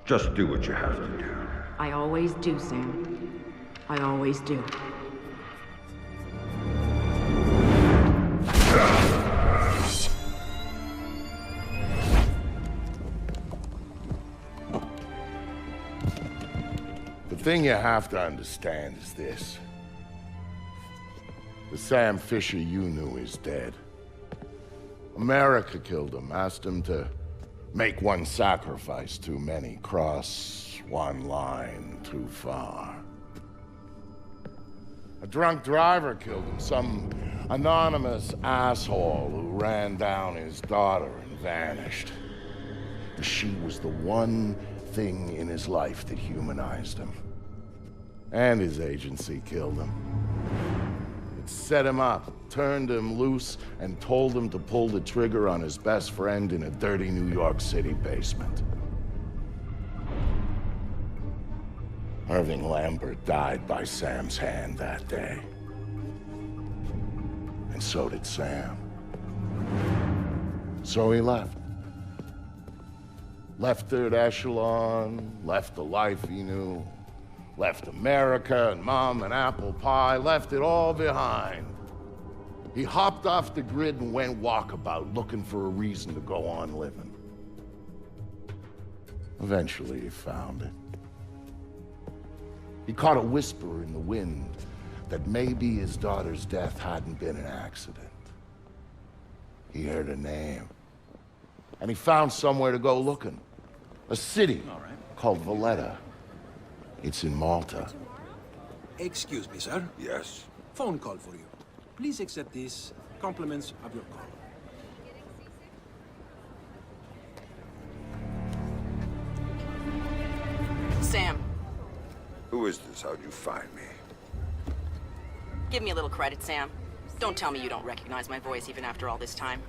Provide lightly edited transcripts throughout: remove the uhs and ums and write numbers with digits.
Just do what you have to do. I always do, Sam. I always do. The thing you have to understand is this. The Sam Fisher you knew is dead. America killed him, asked him to make one sacrifice too many, cross one line too far. A drunk driver killed him, some anonymous asshole who ran down his daughter and vanished. She was the one thing in his life that humanized him. And his agency killed him. It set him up, turned him loose, and told him to pull the trigger on his best friend in a dirty New York City basement. Irving Lambert died by Sam's hand that day. And so did Sam. So he left. Left Third Echelon, left the life he knew, left America and Mom and apple pie, left it all behind. He hopped off the grid and went walkabout, looking for a reason to go on living. Eventually he found it. He caught a whisper in the wind that maybe his daughter's death hadn't been an accident. He heard a name. And he found somewhere to go looking. A city called Valletta. It's in Malta. Excuse me, sir. Yes? Phone call for you. Please accept this. Compliments of your call. Sam, Who is this? How'd you find me? give me a little credit, Sam. Don't tell me you don't recognize my voice even after all this time.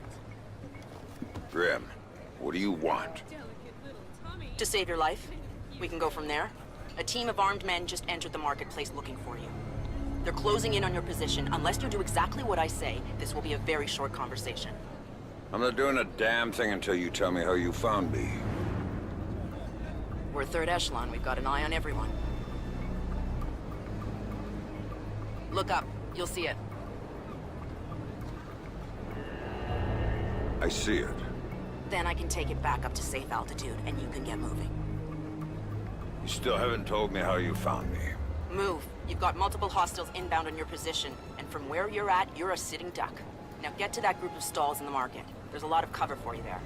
Grim, what do you want? To save your life. We can go from there. A team of armed men just entered the marketplace looking for you. They're closing in on your position. Unless you do exactly what I say, this will be a very short conversation. I'm not doing a damn thing until you tell me how you found me. We're Third Echelon. We've got an eye on everyone. Look up. You'll see it. I see it. Then I can take it back up to safe altitude, and you can get moving. You still haven't told me how you found me. Move. You've got multiple hostiles inbound on your position, and from where you're at, you're a sitting duck. Now get to that group of stalls in the market. There's a lot of cover for you there.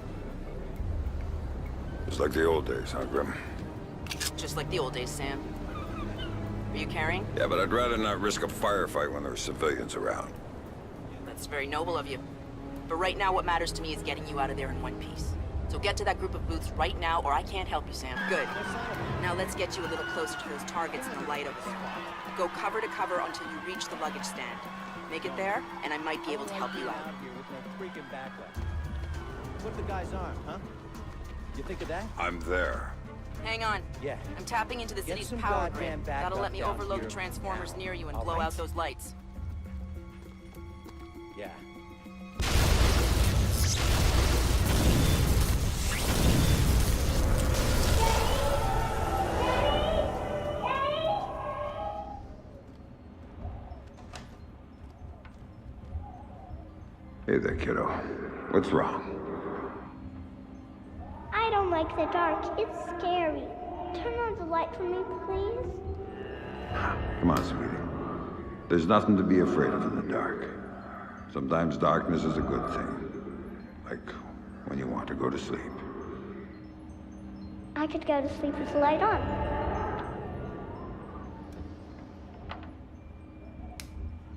It's like the old days, huh, Grim? Just like the old days, Sam. Are you carrying? Yeah, but I'd rather not risk a firefight when there are civilians around. That's very noble of you. But right now, what matters to me is getting you out of there in one piece. So get to that group of booths right now, or I can't help you, Sam. Good. Now let's get you a little closer to those targets in the light over there. Go cover to cover until you reach the luggage stand. Make it there, and I might be able to help you out. What the guy's arm, huh? You think of that? I'm there. Hang on. Yeah. I'm tapping into the Get city's some power goddamn grid. backup That'll let me down overload the here transformers now. near you and All blow right? out those lights. Yeah. Hey there, kiddo. What's wrong? I don't like the dark. It's scary. Turn on the light for me, please. Come on, sweetie. There's nothing to be afraid of in the dark. Sometimes darkness is a good thing. Like when you want to go to sleep. I could go to sleep with the light on.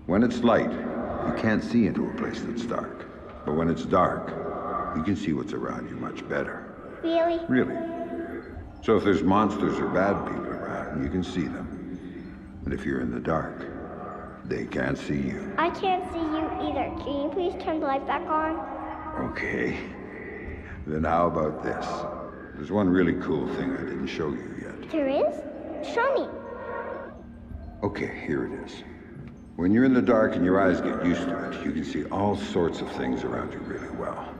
When it's light, you can't see into a place that's dark. But when it's dark, you can see what's around you much better. Really? Really. So if there's monsters or bad people around, you can see them. But if you're in the dark, they can't see you. I can't see you either. Can you please turn the light back on? Okay. Then how about this? There's one really cool thing I didn't show you yet. There is? Show me. Okay, here it is. When you're in the dark and your eyes get used to it, you can see all sorts of things around you really well.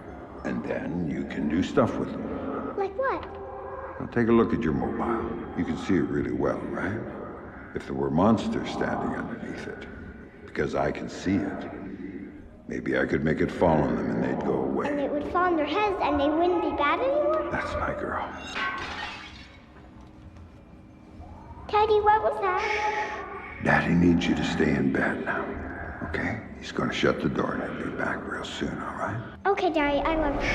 And then you can do stuff with them. Like what? Now take a look at your mobile. You can see it really well, right? If there were monsters standing underneath it, because I can see it, maybe I could make it fall on them and they'd go away. And it would fall on their heads and they wouldn't be bad anymore? That's my girl. Daddy, what was that? Daddy needs you to stay in bed now, okay? He's gonna shut the door and he'll be back real soon, all right? Okay, Daddy, I love you.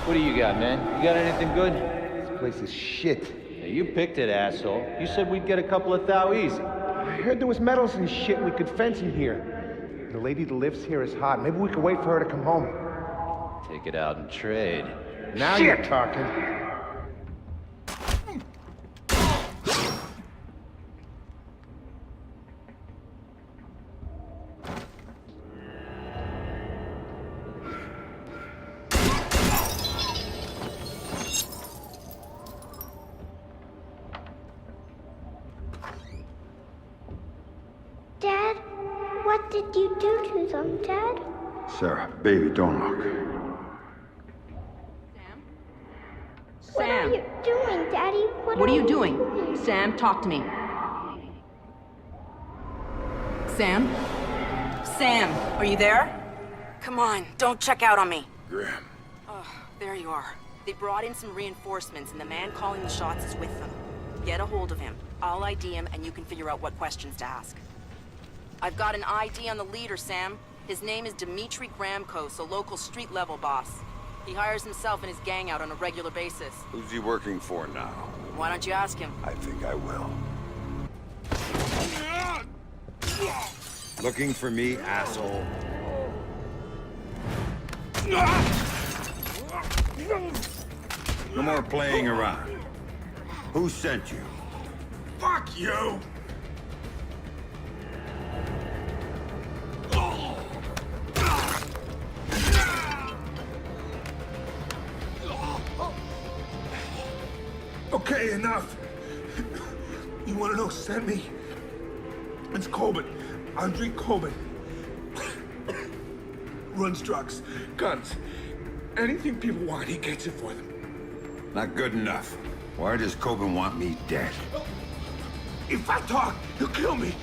What do you got, man? You got anything good? This place is shit. Hey, you picked it, asshole. You said we'd get a couple of thou easy. I heard there was metals and shit we could fence in here. The lady that lives here is hot. Maybe we could wait for her to come home. Take it out and trade. Now you're talking. Dad, what did you do to them, Dad? Sarah, baby, don't look. What are you doing, Daddy? What are you doing? Sam, talk to me. Sam? Sam, are you there? Come on, don't check out on me. Graham. Oh, there you are. They brought in some reinforcements and the man calling the shots is with them. Get a hold of him. I'll ID him and you can figure out what questions to ask. I've got an ID on the leader, Sam. His name is Dimitri Gramkos, a local street-level boss. He hires himself and his gang out on a regular basis. Who's he working for now? Why don't you ask him? I think I will. Looking for me, asshole? No more playing around. Who sent you? Fuck you! Okay, enough. You want to know who sent me? It's Coben. Andre Coben. Runs drugs, guns, anything people want, he gets it for them. Not good enough. Why does Coben want me dead? If I talk, he'll kill me.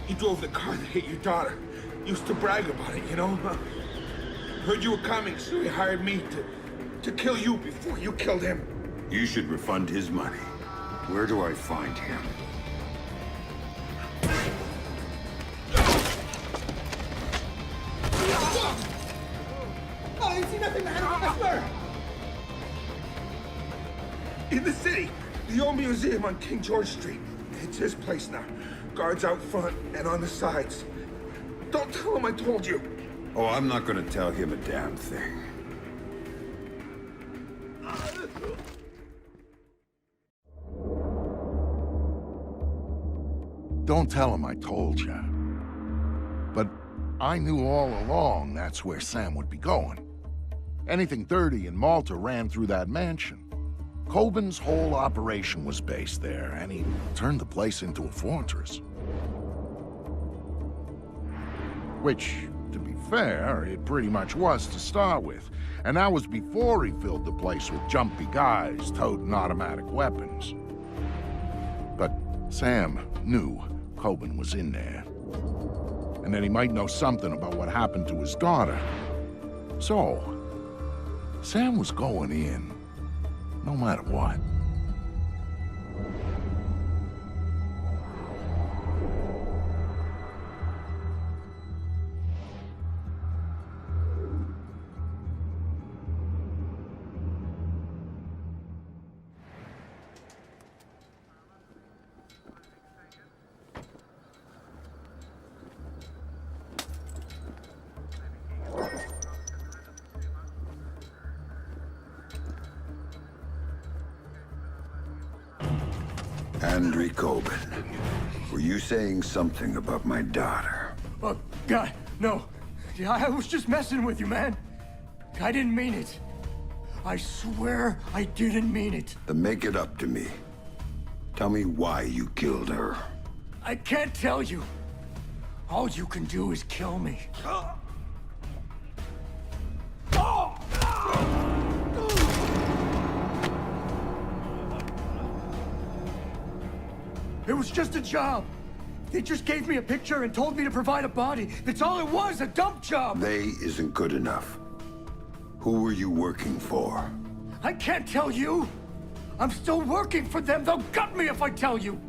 He drove the car that hit your daughter. Used to brag about it, you know? Heard you were coming, so he hired me to kill you before you killed him. You should refund his money. Where do I find him? I ain't seen nothing, man. I swear. In the city, the old museum on King George Street. It's his place now. Guards out front and on the sides. Don't tell him I told you. Oh, I'm not gonna tell him a damn thing. Don't tell him I told you. But I knew all along that's where Sam would be going. Anything dirty in Malta ran through that mansion. Coben's whole operation was based there, and he turned the place into a fortress. Which, to be fair, it pretty much was to start with. And that was before he filled the place with jumpy guys toting automatic weapons. But Sam knew Coben was in there. And that he might know something about what happened to his daughter. So, Sam was going in, no matter what. Andre Coben, were you saying something about my daughter? Oh, God, no. Yeah, I was just messing with you, man. I didn't mean it. I swear I didn't mean it. Then make it up to me. Tell me why you killed her. I can't tell you. All you can do is kill me. It was just a job. They just gave me a picture and told me to provide a body. That's all it was, a dump job. They isn't good enough. Who were you working for? I can't tell you. I'm still working for them. They'll gut me if I tell you.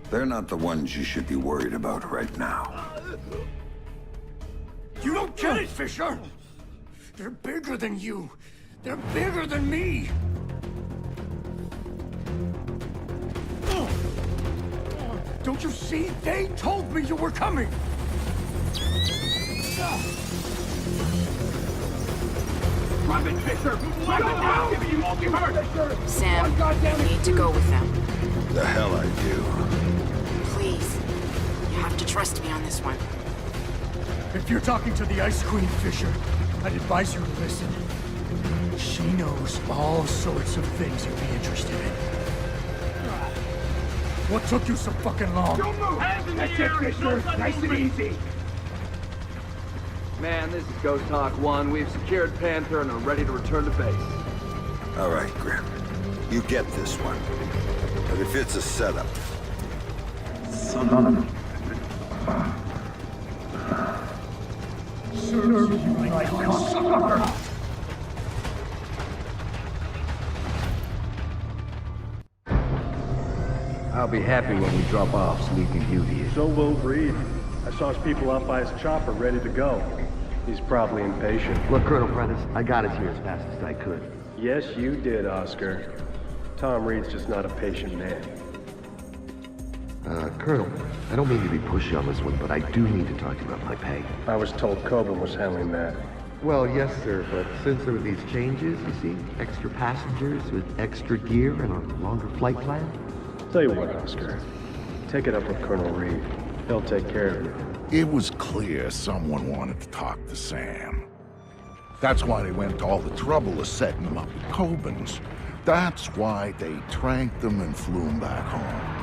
They're not the ones you should be worried about right now. You don't get it, Fisher! They're bigger than you. They're bigger than me. Don't you see? They told me you were coming. Drop it, Fisher! Drop it now! You won't be hurt! Sam, you need to go with them. The hell I do. Please. You have to trust me on this one. If you're talking to the Ice Queen, Fisher, I'd advise you to listen. She knows all sorts of things you'd be interested in. What took you so fucking long? Don't move! That's it, Fisher! Nice and easy! Man, this is Ghost Hawk 1. We've secured Panther and are ready to return to base. All right, Grim. You get this one. But if it's a setup... Serve you like cocksucker! I'll be happy when we drop off Sleeping Beauty. So will Reed. I saw his people out by his chopper ready to go. He's probably impatient. Look, Colonel Prentice, I got us here as fast as I could. Yes, you did, Oscar. Tom Reed's just not a patient man. Colonel, I don't mean to be pushy on this one, but I do need to talk to you about my pay. I was told Coburn was handling that. Well, yes, sir, but since there were these changes, you see, extra passengers with extra gear and a longer flight plan. Tell you what, Oscar. Take it up with Colonel Reed. He'll take care of you. It was clear someone wanted to talk to Sam. That's why they went to all the trouble of setting him up with Coburn's. That's why they tranked him and flew him back home.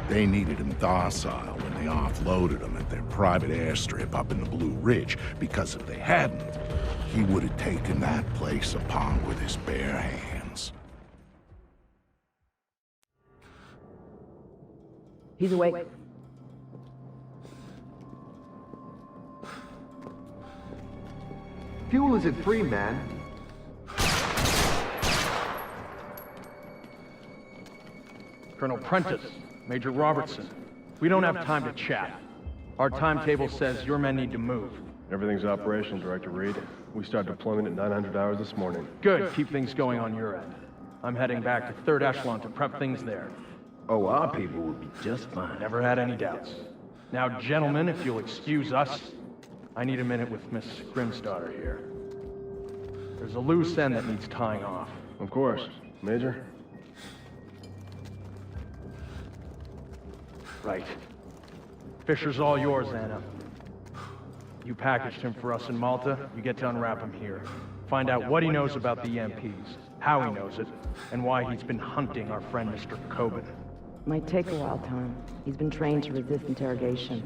They needed him docile when they offloaded him at their private airstrip up in the Blue Ridge, because if they hadn't, he would have taken that place upon with his bare hands. He's awake. Fuel isn't free, man. Colonel Prentice, Major Robertson, we don't have time to chat. Our timetable says your men need to move. Everything's operational, Director Reed. We start deployment at 900 hours this morning. Good, keep things going on your end. I'm heading back to 3rd Echelon to prep things there. Oh, our people will be just fine. Never had any doubts. Now, gentlemen, if you'll excuse us, I need a minute with Miss Grimsdottir here. There's a loose end that needs tying off. Of course. Major? Right. Fisher's all yours, Anna. You packaged him for us in Malta, you get to unwrap him here. Find out what he knows about the EMPs, how he knows it, and why he's been hunting our friend Mr. Coburn. Might take a while, Tom. He's been trained to resist interrogation.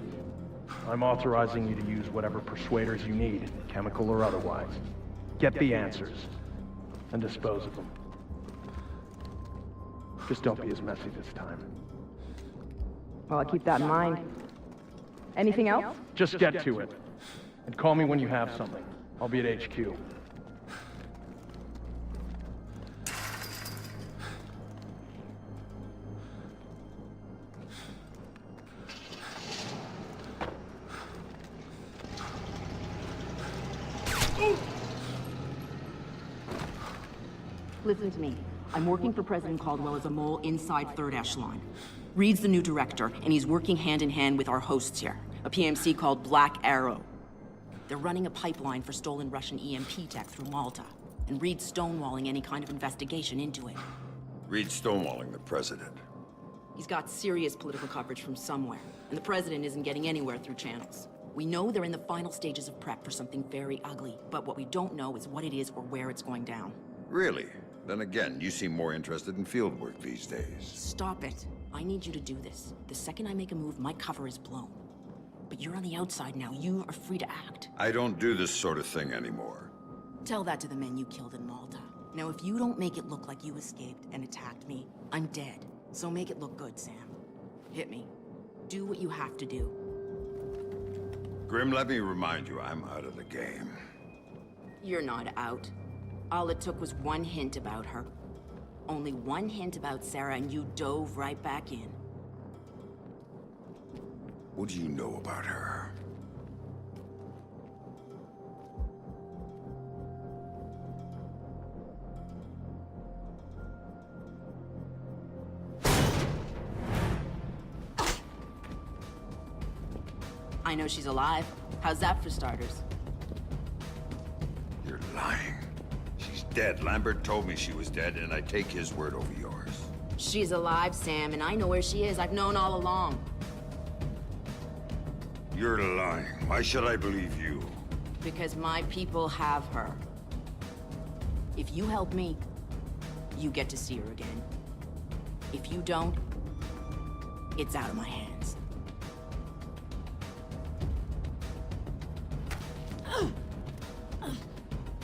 I'm authorizing you to use whatever persuaders you need, chemical or otherwise. Get the answers, and dispose of them. Just don't be as messy this time. Well, I'll keep that in mind. Anything else? Just get to it. And call me when you have something. I'll be at HQ. Listen to me. I'm working for President Caldwell as a mole inside Third Echelon. Reed's the new director, and he's working hand in hand with our hosts here, a PMC called Black Arrow. They're running a pipeline for stolen Russian EMP tech through Malta, and Reed's stonewalling any kind of investigation into it. Reed's stonewalling the president. He's got serious political coverage from somewhere, and the president isn't getting anywhere through channels. We know they're in the final stages of prep for something very ugly, but what we don't know is what it is or where it's going down. Really? Then again, you seem more interested in field work these days. Stop it. I need you to do this. The second I make a move, my cover is blown. But you're on the outside now. You are free to act. I don't do this sort of thing anymore. Tell that to the men you killed in Malta. Now, if you don't make it look like you escaped and attacked me, I'm dead. So make it look good, Sam. Hit me. Do what you have to do. Grim, let me remind you, I'm out of the game. You're not out. All it took was one hint about her. Only one hint about Sarah, and you dove right back in. What do you know about her? I know she's alive. How's that for starters? You're lying. She's dead. Lambert told me she was dead, and I take his word over yours. She's alive, Sam, and I know where she is. I've known all along. You're lying. Why should I believe you? Because my people have her. If you help me, you get to see her again. If you don't, it's out of my hands.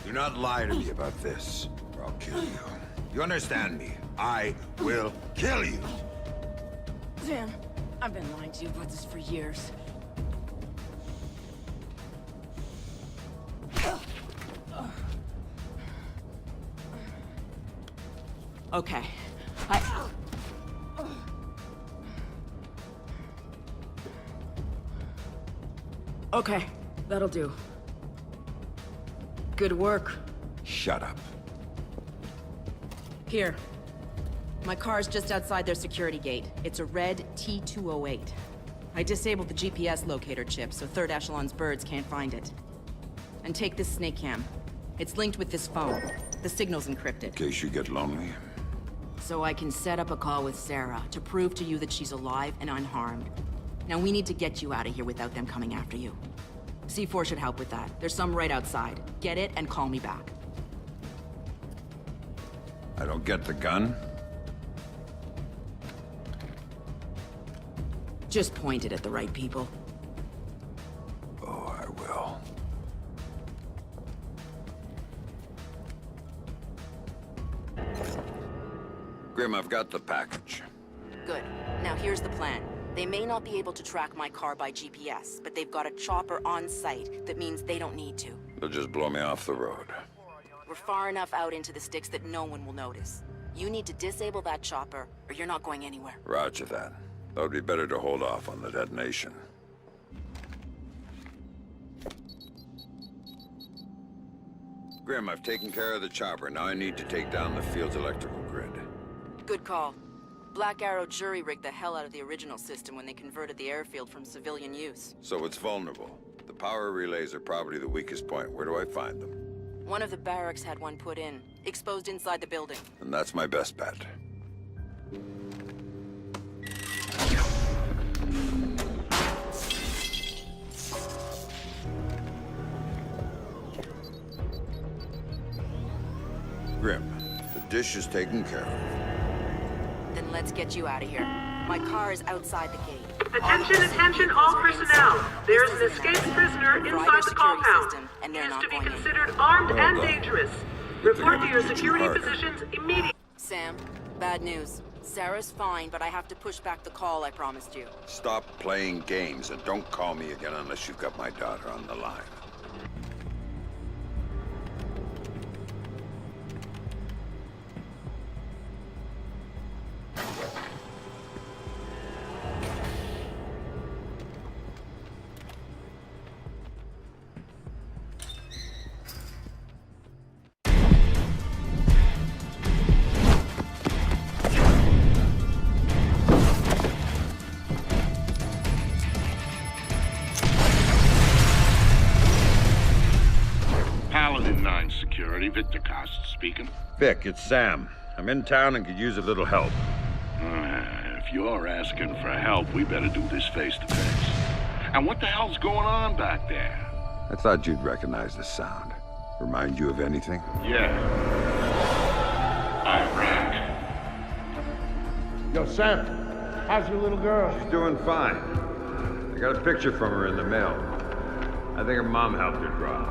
Do not lie to me about this, or I'll kill you. You understand me? I will kill you! Sam, I've been lying to you about this for years. Okay. Okay, that'll do. Good work. Shut up. Here. My car's just outside their security gate. It's a red T208. I disabled the GPS locator chip, so Third Echelon's birds can't find it. And take this snake cam. It's linked with this phone. The signal's encrypted. In case you get lonely. So I can set up a call with Sarah to prove to you that she's alive and unharmed. Now we need to get you out of here without them coming after you. C4 should help with that. There's some right outside. Get it and call me back. I don't get the gun? Just point it at the right people. Oh, I will. Grim, I've got the package. Good. Now here's the plan. They may not be able to track my car by GPS, but they've got a chopper on site. That means they don't need to. They'll just blow me off the road. We're far enough out into the sticks that no one will notice. You need to disable that chopper, or you're not going anywhere. Roger that. That would be better to hold off on the detonation. Grim, I've taken care of the chopper. Now I need to take down the field's electrical grid. Good call. Black Arrow jury-rigged the hell out of the original system when they converted the airfield from civilian use. So it's vulnerable. The power relays are probably the weakest point. Where do I find them? One of the barracks had one put in, exposed inside the building. And that's my best bet. Grim, the dish is taken care of. Then let's get you out of here. My car is outside the gate. Attention, attention, all personnel. There is an escaped prisoner inside the compound. He is to be considered armed and dangerous. Report to your security positions immediately. Sam, bad news. Sarah's fine, but I have to push back the call I promised you. Stop playing games and don't call me again unless you've got my daughter on the line. Security, Victor Cost speaking. Vic, it's Sam. I'm in town and could use a little help. If you're asking for help, we better do this face to face. And what the hell's going on back there? I thought you'd recognize the sound. Remind you of anything? Yeah. Iraq. Yo, Sam, how's your little girl? She's doing fine. I got a picture from her in the mail. I think her mom helped her draw.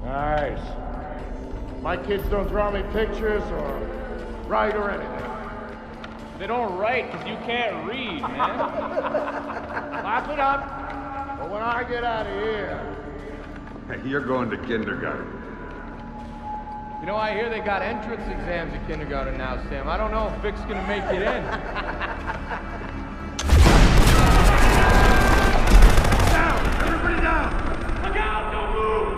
Nice. My kids don't draw me pictures or write or anything. They don't write because you can't read, man. Clap it up. But when I get out of here... Hey, you're going to kindergarten. You know, I hear they got entrance exams at kindergarten now, Sam. I don't know if Vic's gonna make it in. Down! Everybody down! Look out! Don't move!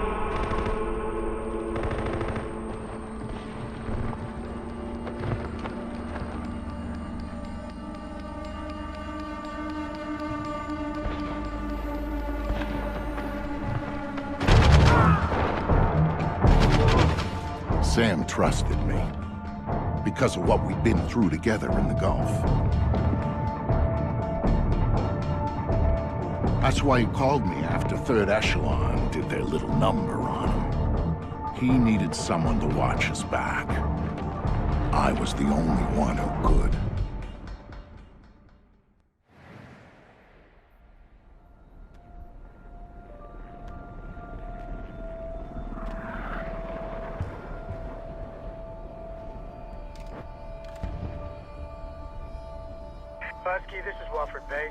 Sam trusted me because of what we'd been through together in the Gulf. That's why he called me after Third Echelon did their little number on him. He needed someone to watch his back. I was the only one who could. Husky, this is Wofford Base.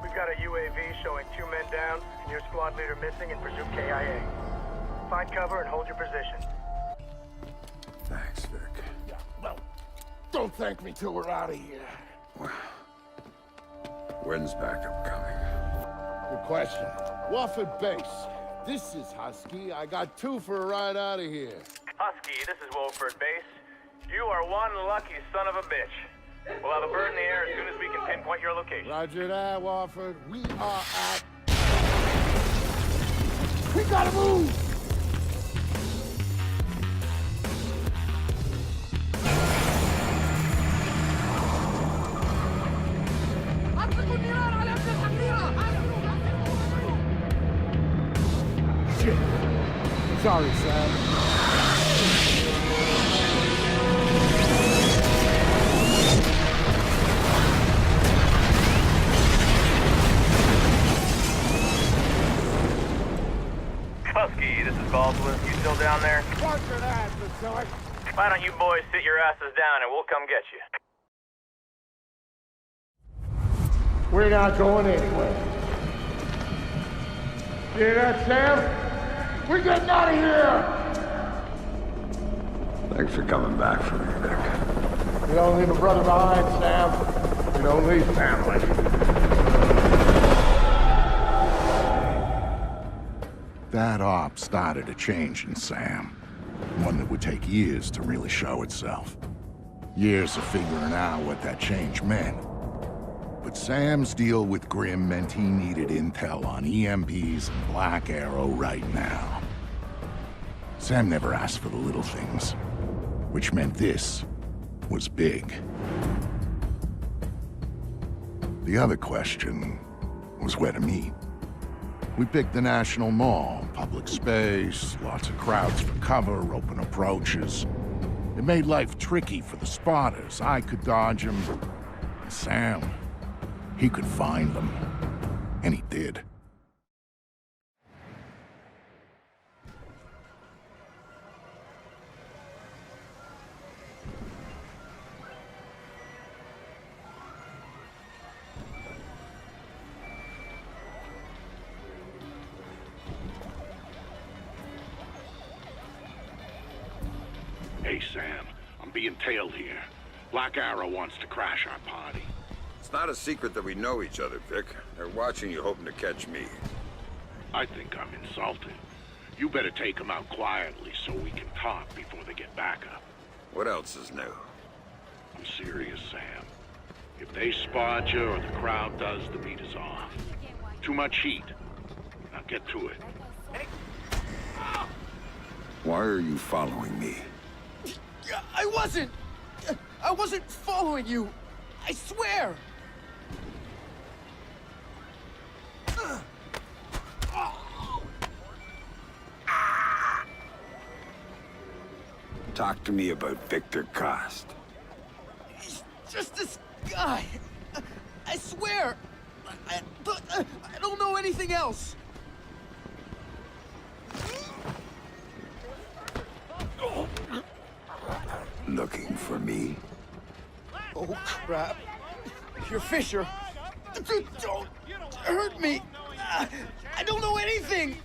We've got a UAV showing 2 men down and your squad leader missing and presumed KIA. Find cover and hold your position. Thanks, Vic. Yeah, well, don't thank me till we're out of here. Well, when's backup coming? Good question. Wofford Base. This is Husky. I got 2 for a ride out of here. Husky, this is Wofford Base. You are one lucky son of a bitch. We'll have a bird in the air as soon as we can pinpoint your location. Roger that, Wofford. We are at... We gotta move! Shit. Sorry, Sam. Husky, this is Baldwin. You still down there? Roger that, Vasily. Why don't you boys sit your asses down and we'll come get you? We're not going anywhere. You hear that, Sam? We're getting out of here! Thanks for coming back for me, Vic. You don't leave a brother behind, Sam. You don't leave family. That op started a change in Sam. One that would take years to really show itself. Years of figuring out what that change meant. But Sam's deal with Grimm meant he needed intel on EMPs and Black Arrow right now. Sam never asked for the little things, which meant this was big. The other question was where to meet. We picked the National Mall, public space, lots of crowds for cover, open approaches. It made life tricky for the spotters. I could dodge them. Sam, he could find them. And he did. Hey, Sam, I'm being tailed here. Black Arrow wants to crash our party. It's not a secret that we know each other, Vic. They're watching you, hoping to catch me. I think I'm insulted. You better take them out quietly so we can talk before they get back up. What else is new? I'm serious, Sam. If they spot you or the crowd does, the beat is off. Too much heat. Now get to it. Why are you following me? I wasn't following you. I swear. Talk to me about Victor Cost. He's just this guy. I swear. I don't know anything else. Looking for me? Oh, crap. You're Fisher. Don't hurt me. I don't know anything.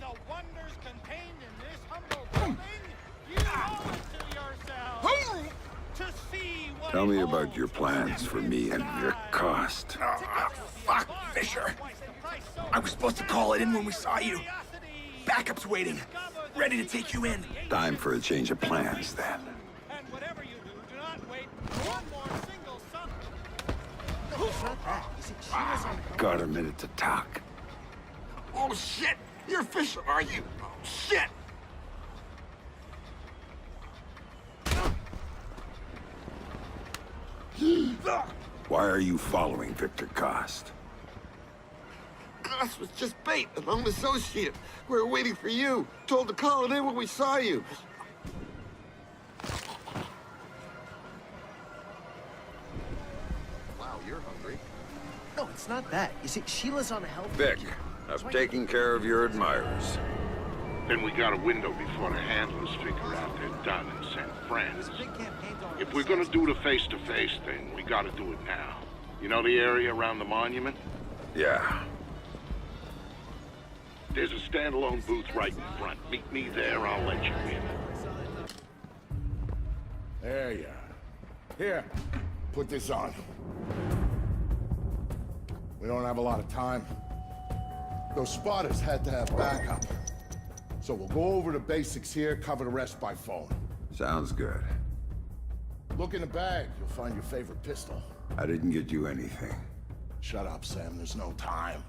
Tell me about your plans for me and your Cost. Fuck, Fisher. I was supposed to call it in when we saw you. Backup's waiting. Ready to take you in. Time for a change of plans, then. Got a minute to talk. Oh, shit! You're Fisher, are you? Oh, shit! Why are you following Victor Cost? Cost was just bait, a lone associate. We were waiting for you. Told to call it in when we saw you. Wow, you're hungry. No, it's not that. You see, Sheila's on a health... Vic, I've taken care of your admirers. Then we got a window before the handlers figure out they're done and send friends. If we're gonna do the face-to-face thing, we gotta do it now. You know the area around the monument? Yeah. There's a standalone booth right in front. Meet me there, I'll let you in. There you are. Here, put this on. We don't have a lot of time. Those spotters had to have backup. So we'll go over the basics here, cover the rest by phone. Sounds good. Look in the bag, you'll find your favorite pistol. I didn't get you anything. Shut up, Sam, there's no time.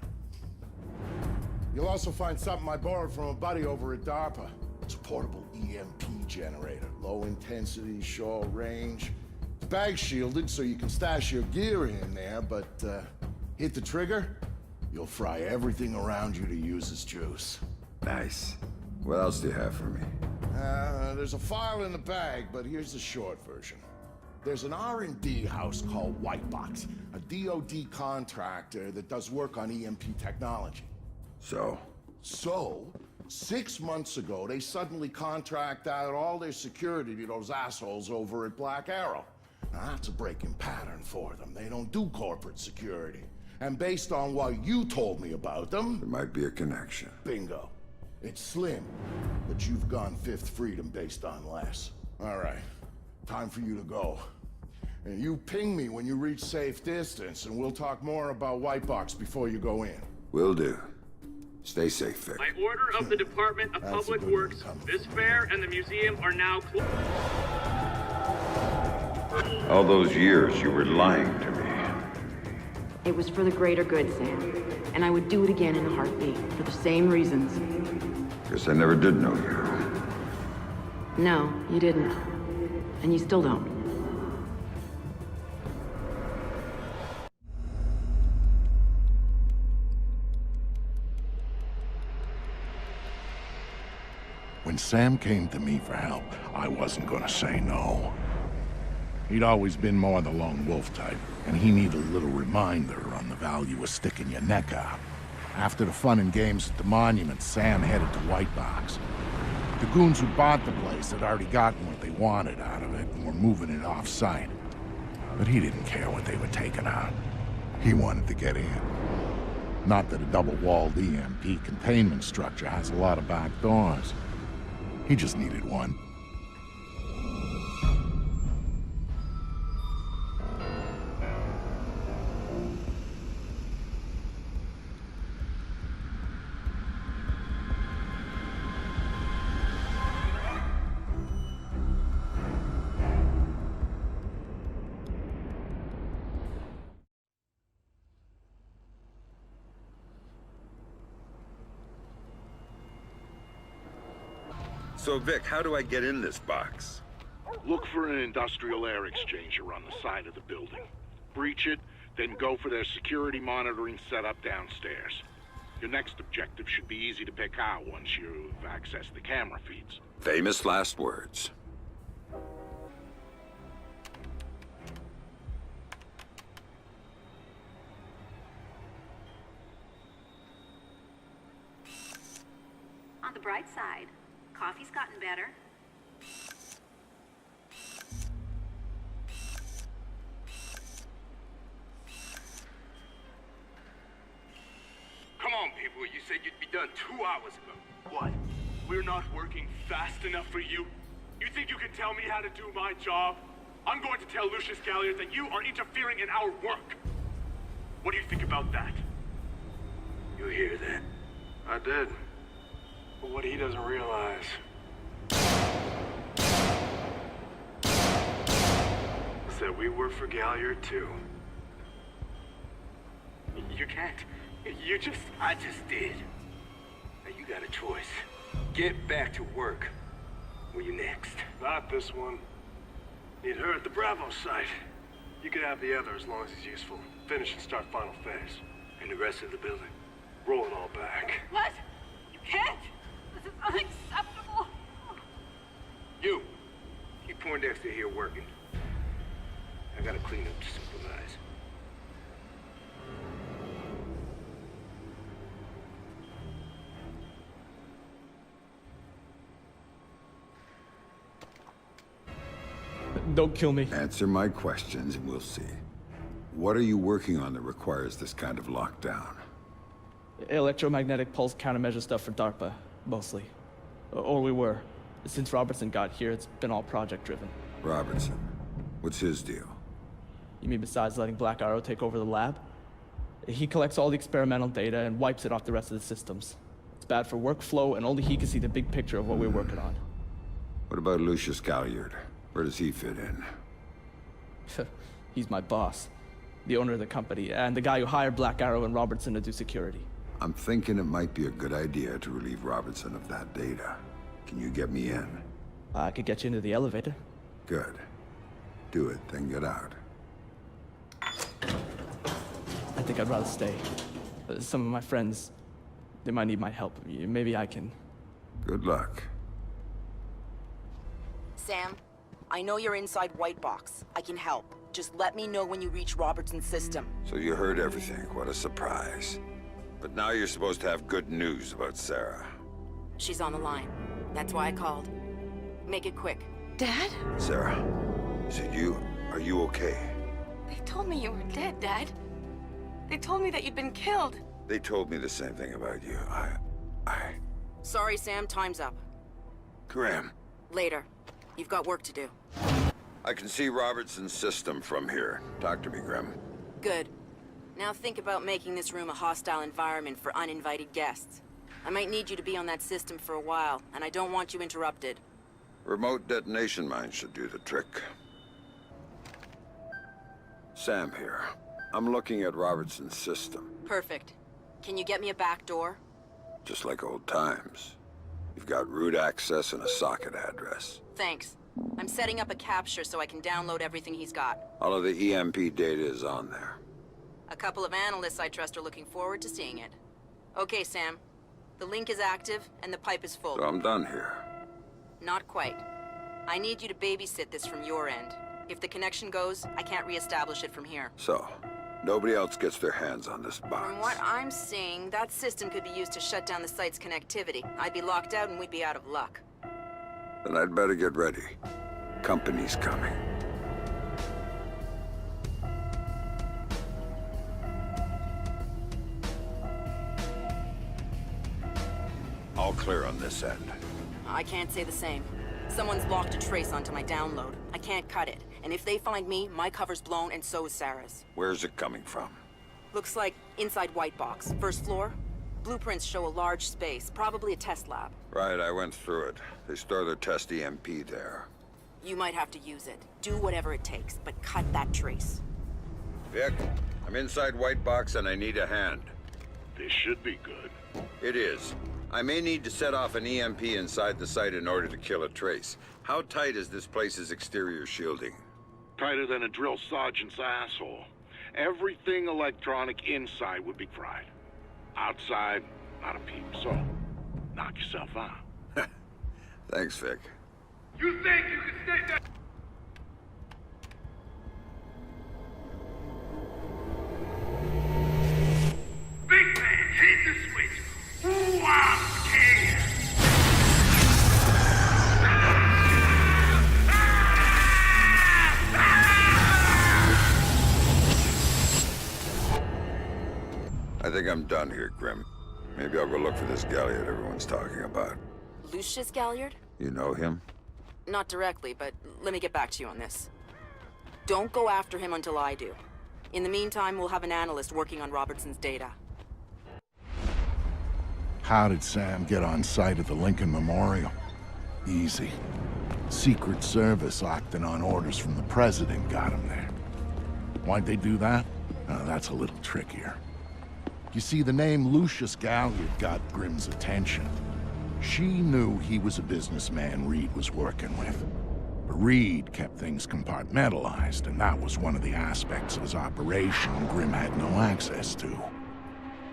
You'll also find something I borrowed from a buddy over at DARPA. It's a portable EMP generator. Low intensity, short range. It's bag shielded so you can stash your gear in there, but hit the trigger, you'll fry everything around you to use as juice. Nice. What else do you have for me? There's a file in the bag, but here's the short version. There's an R&D house called White Box, a DoD contractor that does work on EMP technology. So? So, 6 months ago, they suddenly contract out all their security to those assholes over at Black Arrow. Now, that's a breaking pattern for them. They don't do corporate security. And based on what you told me about them... There might be a connection. Bingo. It's slim, but you've gone Fifth Freedom based on less. All right, time for you to go. And you ping me when you reach safe distance, and we'll talk more about White Box before you go in. Will do. Stay safe, Vic. By order of the Department of Public Works, this fair and the museum are now closed. All those years you were lying to me. It was for the greater good, Sam. And I would do it again in a heartbeat, for the same reasons. Guess I never did know you. No, you didn't. And you still don't. When Sam came to me for help, I wasn't gonna say no. He'd always been more the lone wolf type, and he needed a little reminder on the value of sticking your neck out. After the fun and games at the monument, Sam headed to White Box. The goons who bought the place had already gotten what they wanted out of it and were moving it off-site. But he didn't care what they were taking out. He wanted to get in. Not that a double-walled EMP containment structure has a lot of back doors. He just needed one. So, Vic, how do I get in this box? Look for an industrial air exchanger on the side of the building. Breach it, then go for their security monitoring setup downstairs. Your next objective should be easy to pick out once you've accessed the camera feeds. Famous last words. On the bright side, coffee's gotten better. Come on, people. You said you'd be done 2 hours ago. What? We're not working fast enough for you? You think you can tell me how to do my job? I'm going to tell Lucius Galliard that you are interfering in our work. What do you think about that? You hear that? I did. But what he doesn't realize... is that we work for Galliard, too. You can't. I just did. Now you got a choice. Get back to work. Where you next? Not this one. Need her at the Bravo site. You can have the other as long as he's useful. Finish and start final phase. And the rest of the building? Roll it all back. What? You can't! This is unacceptable! You! Keep Poindexter here working. I gotta clean up to supervise. Don't kill me. Answer my questions and we'll see. What are you working on that requires this kind of lockdown? Electromagnetic pulse countermeasure stuff for DARPA, mostly. Or we were. Since Robertson got here, it's been all project-driven. Robertson? What's his deal? You mean besides letting Black Arrow take over the lab? He collects all the experimental data and wipes it off the rest of the systems. It's bad for workflow, and only he can see the big picture of what we're working on. What about Lucius Galliard? Where does he fit in? He's my boss. The owner of the company, and the guy who hired Black Arrow and Robertson to do security. I'm thinking it might be a good idea to relieve Robertson of that data. Can you get me in? I could get you into the elevator. Good. Do it, then get out. I think I'd rather stay. Some of my friends, they might need my help. Maybe I can... Good luck. Sam, I know you're inside White Box. I can help. Just let me know when you reach Robertson's system. So you heard everything. What a surprise. But now you're supposed to have good news about Sarah. She's on the line. That's why I called. Make it quick. Dad? Sarah, is it you? Are you okay? They told me you were dead, Dad. They told me that you'd been killed. They told me the same thing about you. Sorry, Sam. Time's up. Graham. Later. You've got work to do. I can see Robertson's system from here. Talk to me, Grim. Good. Now think about making this room a hostile environment for uninvited guests. I might need you to be on that system for a while, and I don't want you interrupted. Remote detonation mines should do the trick. Sam here. I'm looking at Robertson's system. Perfect. Can you get me a back door? Just like old times. You've got root access and a socket address. Thanks. I'm setting up a capture so I can download everything he's got. All of the EMP data is on there. A couple of analysts I trust are looking forward to seeing it. Okay, Sam. The link is active, and the pipe is full. So I'm done here. Not quite. I need you to babysit this from your end. If the connection goes, I can't re-establish it from here. So, nobody else gets their hands on this box. From what I'm seeing, that system could be used to shut down the site's connectivity. I'd be locked out and we'd be out of luck. Then I'd better get ready. Company's coming. All clear on this end. I can't say the same. Someone's locked a trace onto my download. I can't cut it. And if they find me, my cover's blown and so is Sarah's. Where's it coming from? Looks like inside White Box. First floor. Blueprints show a large space, probably a test lab. Right, I went through it. They store their test EMP there. You might have to use it. Do whatever it takes, but cut that trace. Vic, I'm inside White Box and I need a hand. This should be good. It is. I may need to set off an EMP inside the site in order to kill a trace. How tight is this place's exterior shielding? Tighter than a drill sergeant's asshole. Everything electronic inside would be fried. Outside, not a peep. So, knock yourself out. Thanks, Vic. You think you can stay there? Big man, hit the switch. Ooh, I'm scared. I think I'm done here, Grim. Maybe I'll go look for this Galliard everyone's talking about. Lucius Galliard? You know him? Not directly, but let me get back to you on this. Don't go after him until I do. In the meantime, we'll have an analyst working on Robertson's data. How did Sam get on site at the Lincoln Memorial? Easy. Secret Service acting on orders from the President got him there. Why'd they do that? That's a little trickier. You see, the name Lucius Galliard got Grim's attention. She knew he was a businessman Reed was working with. But Reed kept things compartmentalized, and that was one of the aspects of his operation Grim had no access to.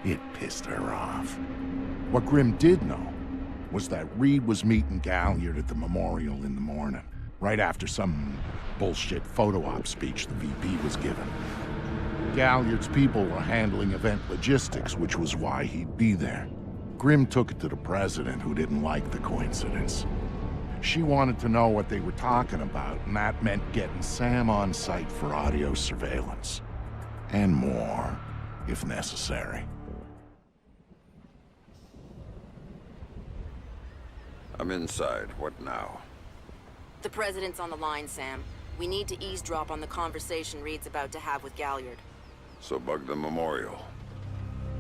It pissed her off. What Grim did know was that Reed was meeting Galliard at the memorial in the morning, right after some bullshit photo op speech the VP was giving. Galliard's people were handling event logistics, which was why he'd be there. Grim took it to the President, who didn't like the coincidence. She wanted to know what they were talking about, and that meant getting Sam on site for audio surveillance. And more, if necessary. I'm inside. What now? The President's on the line, Sam. We need to eavesdrop on the conversation Reed's about to have with Galliard. So bug the memorial.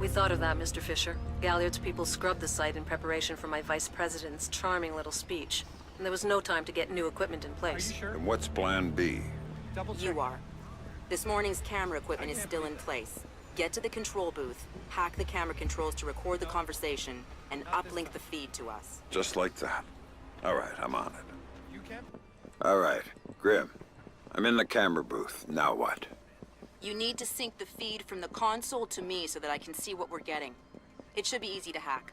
We thought of that, Mr. Fisher. Galliard's people scrubbed the site in preparation for my Vice President's charming little speech. And there was no time to get new equipment in place. Are you sure? And what's plan B? You are. This morning's camera equipment is still in place. Get to the control booth, hack the camera controls to record the conversation, and uplink the feed to us. Just like that. All right, I'm on it. All right, Grim. I'm in the camera booth. Now what? You need to sync the feed from the console to me so that I can see what we're getting. It should be easy to hack.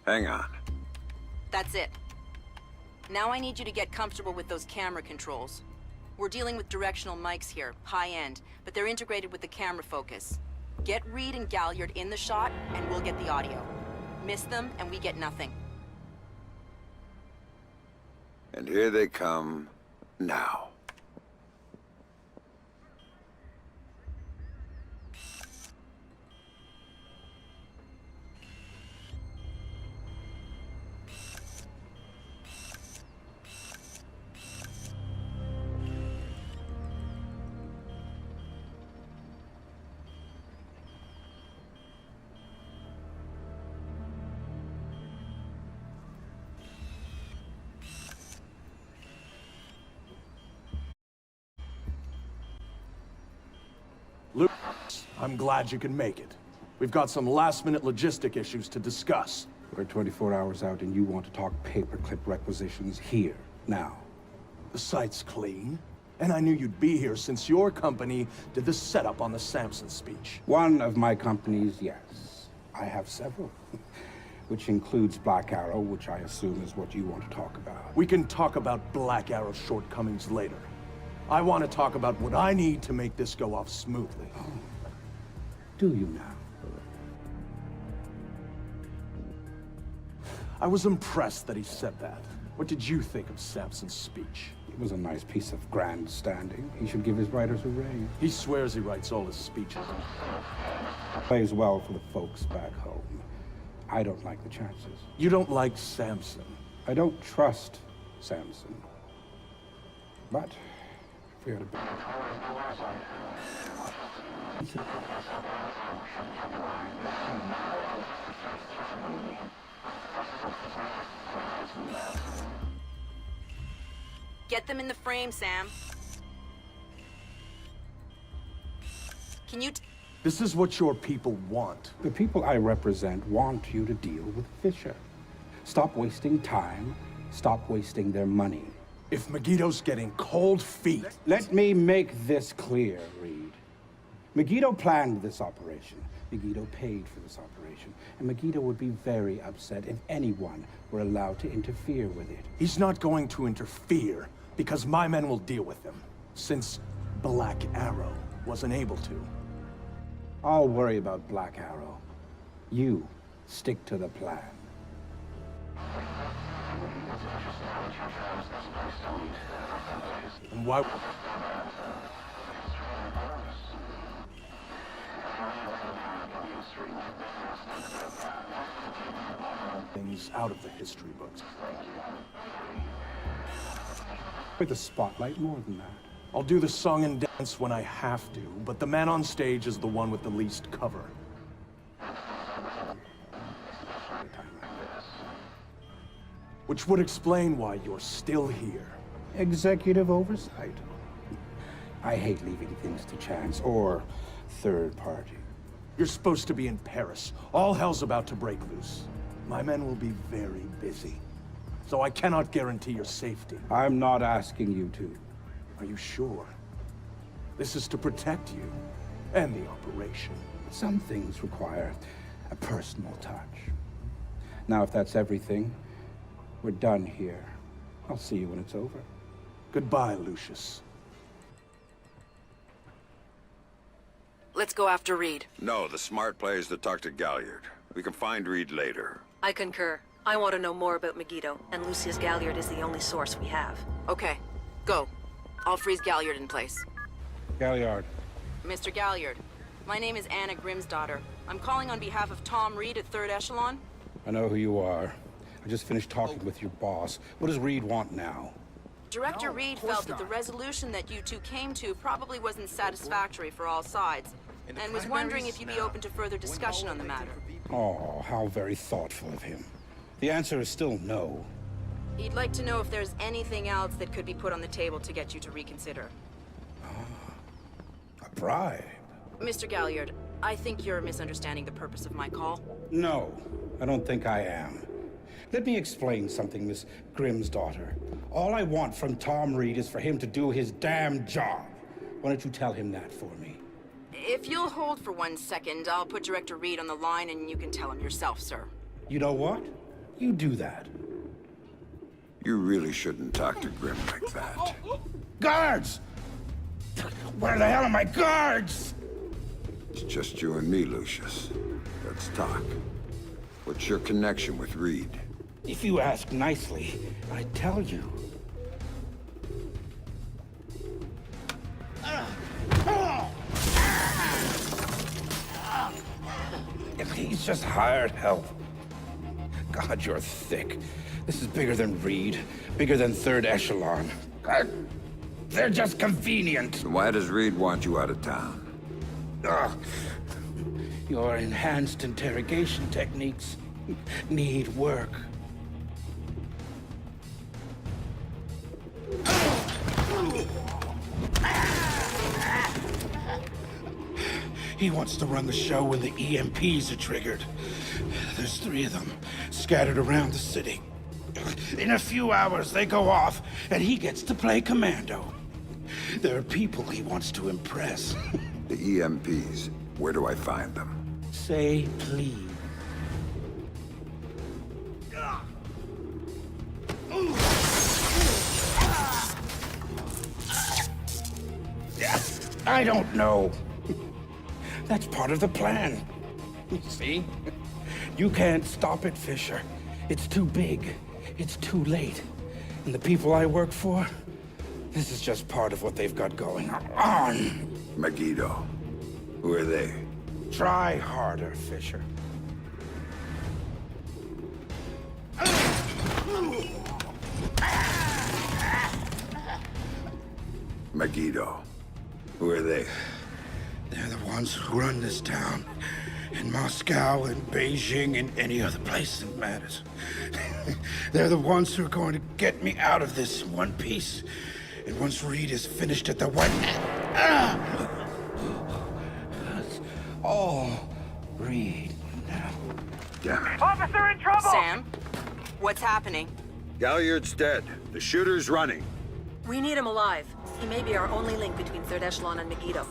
Hang on. That's it. Now I need you to get comfortable with those camera controls. We're dealing with directional mics here, high-end, but they're integrated with the camera focus. Get Reed and Galliard in the shot, and we'll get the audio. Miss them, and we get nothing. And here they come now. Lucas, I'm glad you can make it. We've got some last-minute logistic issues to discuss. We're 24 hours out and you want to talk paperclip requisitions here, now. The site's clean, and I knew you'd be here since your company did the setup on the Samson speech. One of my companies, yes. I have several. Which includes Black Arrow, which I assume is what you want to talk about. We can talk about Black Arrow's shortcomings later. I want to talk about what I need to make this go off smoothly. Oh. Do you now? I was impressed that he said that. What did you think of Samson's speech? It was a nice piece of grandstanding. He should give his writers a raise. He swears he writes all his speeches. Plays well for the folks back home. I don't like the chances. You don't like Samson? I don't trust Samson. But if we had a bit... Get them in the frame, Sam. Can you This is what your people want. The people I represent want you to deal with Fisher. Stop wasting time. Stop wasting their money. If Megiddo's getting cold feet... Let me make this clear, Reed. Megiddo planned this operation. Megiddo paid for this operation. And Megiddo would be very upset if anyone were allowed to interfere with it. He's not going to interfere, because my men will deal with him. Since Black Arrow wasn't able to. I'll worry about Black Arrow. You stick to the plan. And why... things out of the history books. With the spotlight more than that. I'll do the song and dance when I have to, but the man on stage is the one with the least cover. Which would explain why you're still here. Executive oversight. I hate leaving things to chance or third party. You're supposed to be in Paris. All hell's about to break loose. My men will be very busy, so I cannot guarantee your safety. I'm not asking you to. Are you sure? This is to protect you and the operation. Some things require a personal touch. Now, if that's everything, we're done here. I'll see you when it's over. Goodbye, Lucius. Let's go after Reed. No, the smart play is to talk to Galliard. We can find Reed later. I concur. I want to know more about Megiddo, and Lucius Galliard is the only source we have. Okay, go. I'll freeze Galliard in place. Galliard. Mr. Galliard, my name is Anna Grimm's daughter. I'm calling on behalf of Tom Reed at 3rd Echelon. I know who you are. I just finished talking with your boss. What does Reed want now? Director Reed felt that the resolution that you two came to probably wasn't satisfactory for all sides, and was wondering if you'd be open to further discussion on the matter. Oh, how very thoughtful of him. The answer is still no. He'd like to know if there's anything else that could be put on the table to get you to reconsider. A bribe? Mr. Galliard, I think you're misunderstanding the purpose of my call. No, I don't think I am. Let me explain something, Miss Grimm's daughter. All I want from Tom Reed is for him to do his damn job. Why don't you tell him that for me? If you'll hold for 1 second, I'll put Director Reed on the line and you can tell him yourself, sir. You know what? You do that. You really shouldn't talk to Grimm like that. Guards! Where the hell are my guards? It's just you and me, Lucius. Let's talk. What's your connection with Reed? If you ask nicely, I'd tell you. He's just hired help. God, you're thick. This is bigger than Reed, bigger than 3rd Echelon. They're just convenient. Why does Reed want you out of town? Your enhanced interrogation techniques need work. He wants to run the show when the EMPs are triggered. There's 3 of them, scattered around the city. In a few hours, they go off, and he gets to play commando. There are people he wants to impress. The EMPs, where do I find them? Say please. I don't know. That's part of the plan. See? You can't stop it, Fisher. It's too big. It's too late. And the people I work for, this is just part of what they've got going on. Megiddo. Who are they? Try harder, Fisher. Megiddo. Who are they? They're the ones who run this town. In Moscow and Beijing and any other place that matters. They're the ones who are going to get me out of this in one piece. And once Reed is finished at the White... all Reed now. Damn it. Officer in trouble! Sam, what's happening? Galliard's dead. The shooter's running. We need him alive. He may be our only link between Third Echelon and Megiddo.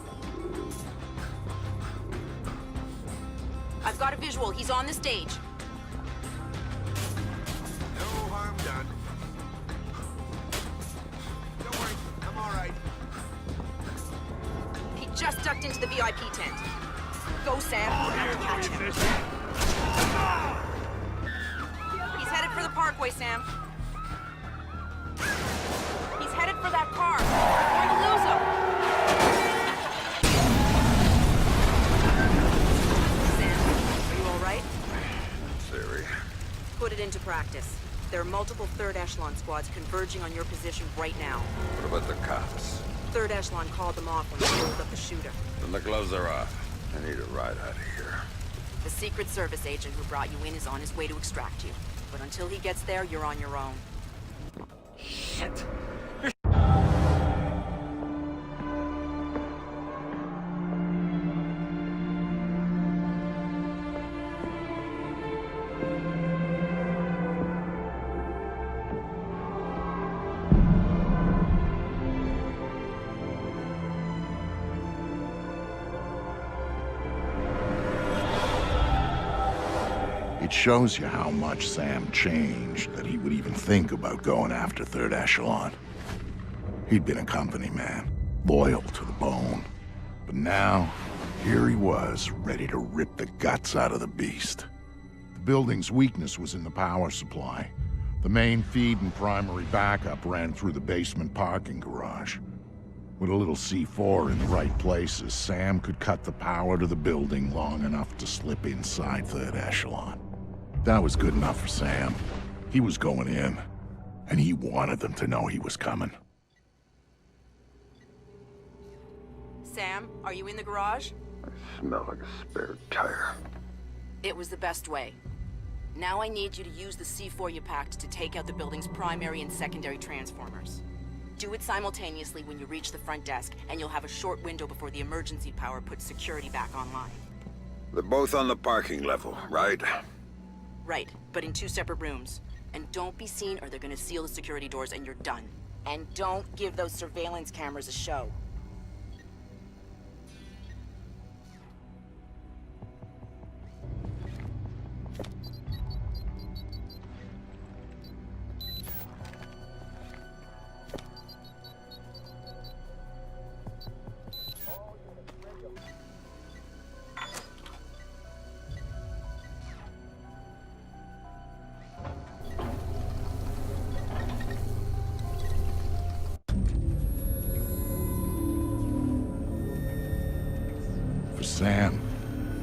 I've got a visual. He's on the stage. No harm done. Don't worry, I'm all right. He just ducked into the VIP tent. Go, Sam. You have to catch him. He's headed for the parkway, Sam. He's headed for that car. We're going to lose him. Sam, are you all right? Theory. Put it into practice. There are multiple Third Echelon squads converging on your position right now. What about the cops? Third Echelon called them off when they rolled up the shooter. Then the gloves are off. I need a ride out of here. The Secret Service agent who brought you in is on his way to extract you. But until he gets there, you're on your own. Shit. It shows you how much Sam changed that he would even think about going after Third Echelon. He'd been a company man, loyal to the bone. But now, here he was, ready to rip the guts out of the beast. The building's weakness was in the power supply. The main feed and primary backup ran through the basement parking garage. With a little C4 in the right places, Sam could cut the power to the building long enough to slip inside Third Echelon. That was good enough for Sam. He was going in, and he wanted them to know he was coming. Sam, are you in the garage? I smell like a spare tire. It was the best way. Now I need you to use the C4 you packed to take out the building's primary and secondary transformers. Do it simultaneously when you reach the front desk, and you'll have a short window before the emergency power puts security back online. They're both on the parking level, right? Right, but in 2 separate rooms. And don't be seen or they're gonna seal the security doors and you're done. And don't give those surveillance cameras a show. Sam,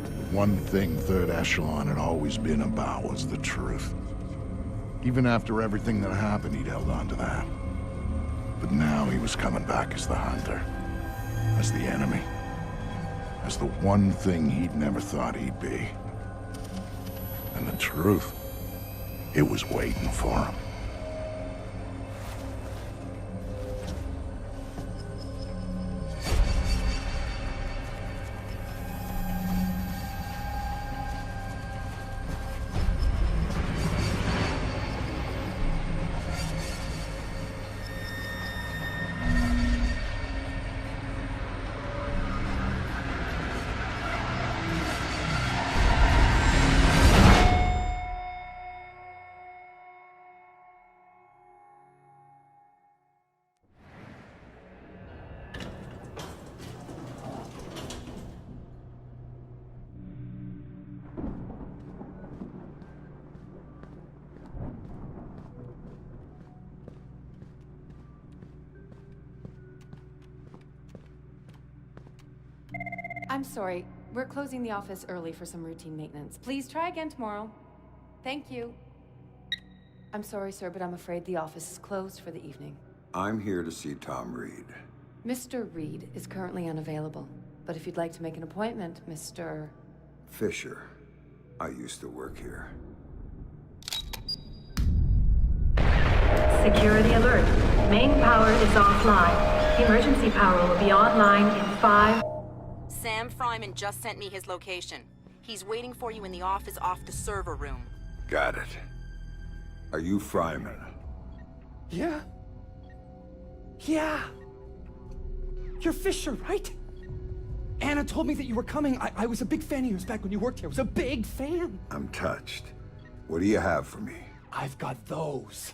the one thing Third Echelon had always been about was the truth. Even after everything that happened, he'd held on to that. But now he was coming back as the hunter, as the enemy, as the one thing he'd never thought he'd be. And the truth, it was waiting for him. I'm sorry. We're closing the office early for some routine maintenance. Please try again tomorrow. Thank you. I'm sorry, sir, but I'm afraid the office is closed for the evening. I'm here to see Tom Reed. Mr. Reed is currently unavailable. But if you'd like to make an appointment, Mr. Fisher. I used to work here. Security alert. Main power is offline. Emergency power will be online in 5... Sam Fryman just sent me his location. He's waiting for you in the office off the server room. Got it. Are you Fryman? Yeah? Yeah! You're Fisher, right? Anna told me that you were coming. I was a big fan of yours back when you worked here. I was a big fan. I'm touched. What do you have for me? I've got those.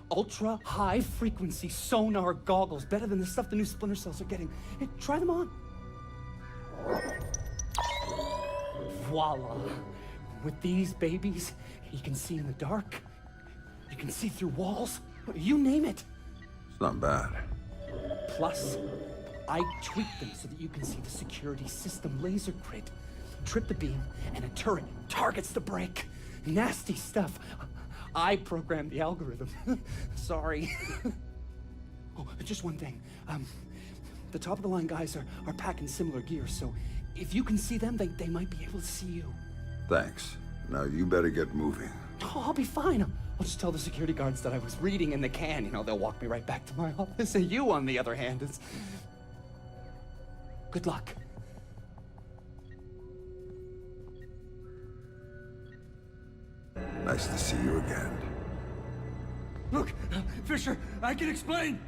Ultra high frequency sonar goggles. Better than the stuff the new Splinter cells are getting. Hey, try them on. Voila. With these babies, you can see in the dark. You can see through walls. You name it. It's not bad. Plus, I tweak them so that you can see the security system laser grid. Trip the beam, and a turret targets the brake. Nasty stuff. I programmed the algorithm. Sorry. Oh, just one thing. The top-of-the-line guys are packing similar gear, so if you can see them, they might be able to see you. Thanks. Now you better get moving. Oh, I'll be fine. I'll just tell the security guards that I was reading in the can. You know, they'll walk me right back to my office. And you, on the other hand, is... Good luck. Nice to see you again. Look, Fisher, I can explain.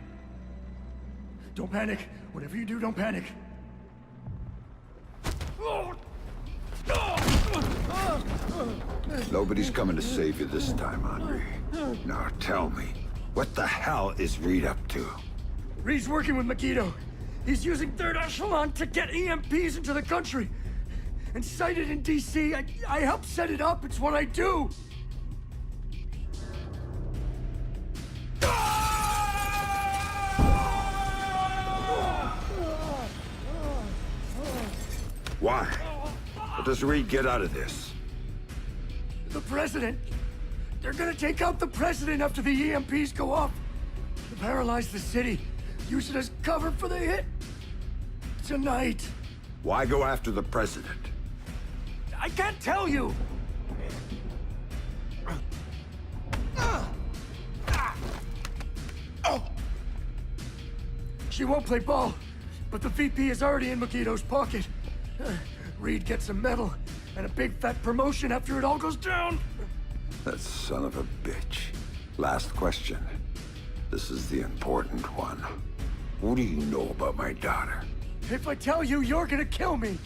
Don't panic. Whatever you do, don't panic. Nobody's coming to save you this time, Andre. Now tell me, what the hell is Reed up to? Reed's working with Megiddo. He's using Third Echelon to get EMPs into the country. And sighted in DC, I help set it up. It's what I do. Why? What does Reed get out of this? The president. They're gonna take out the president after the EMPs go off. Paralyze the city. Use it as cover for the hit. Tonight. Why go after the president? I can't tell you. She won't play ball, but the VP is already in Megiddo's pocket. Reed gets a medal and a big fat promotion after it all goes down. That son of a bitch. Last question. This is the important one. What do you know about my daughter? If I tell you, you're gonna kill me.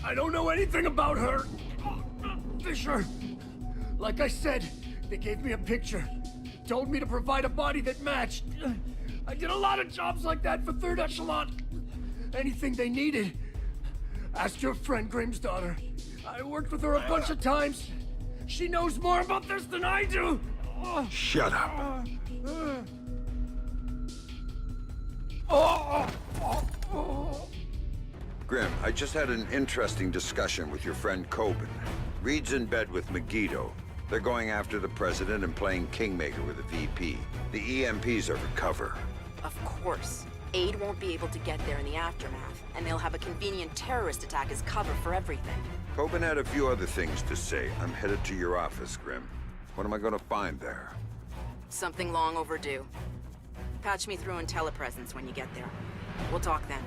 I don't know anything about her. Fisher. Like I said, they gave me a picture. Told me to provide a body that matched. I did a lot of jobs like that for Third Echelon. Anything they needed. Ask your friend Grimm's daughter. I worked with her a bunch of times. She knows more about this than I do. Shut up. Grim, I just had an interesting discussion with your friend Coben. Reed's in bed with Megiddo. They're going after the president and playing Kingmaker with the VP. The EMPs are for cover. Of course. Aid won't be able to get there in the aftermath, and they'll have a convenient terrorist attack as cover for everything. Coben had a few other things to say. I'm headed to your office, Grim. What am I gonna find there? Something long overdue. Patch me through in telepresence when you get there. We'll talk then.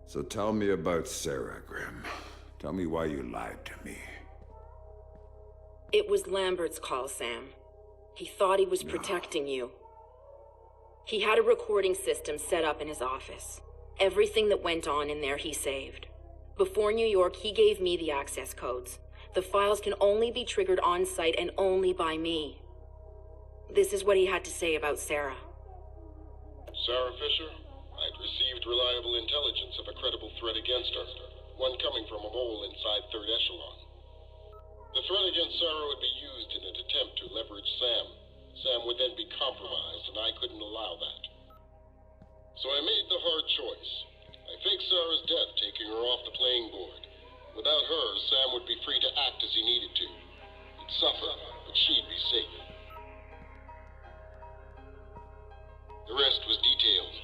So tell me about Sarah, Grim. Tell me why you lied to me. It was Lambert's call, Sam. He thought he was protecting you. He had a recording system set up in his office. Everything that went on in there he saved. Before New York, he gave me the access codes. The files can only be triggered on-site and only by me. This is what he had to say about Sarah. Sarah Fisher, I'd received reliable intelligence of a credible threat against her, one coming from a mole inside Third Echelon. The threat against Sarah would be used in an attempt to leverage Sam. Sam would then be compromised, and I couldn't allow that. So I made the hard choice. I faked Sarah's death, taking her off the playing board. Without her, Sam would be free to act as he needed to. He'd suffer, but she'd be safe. The rest was detailed.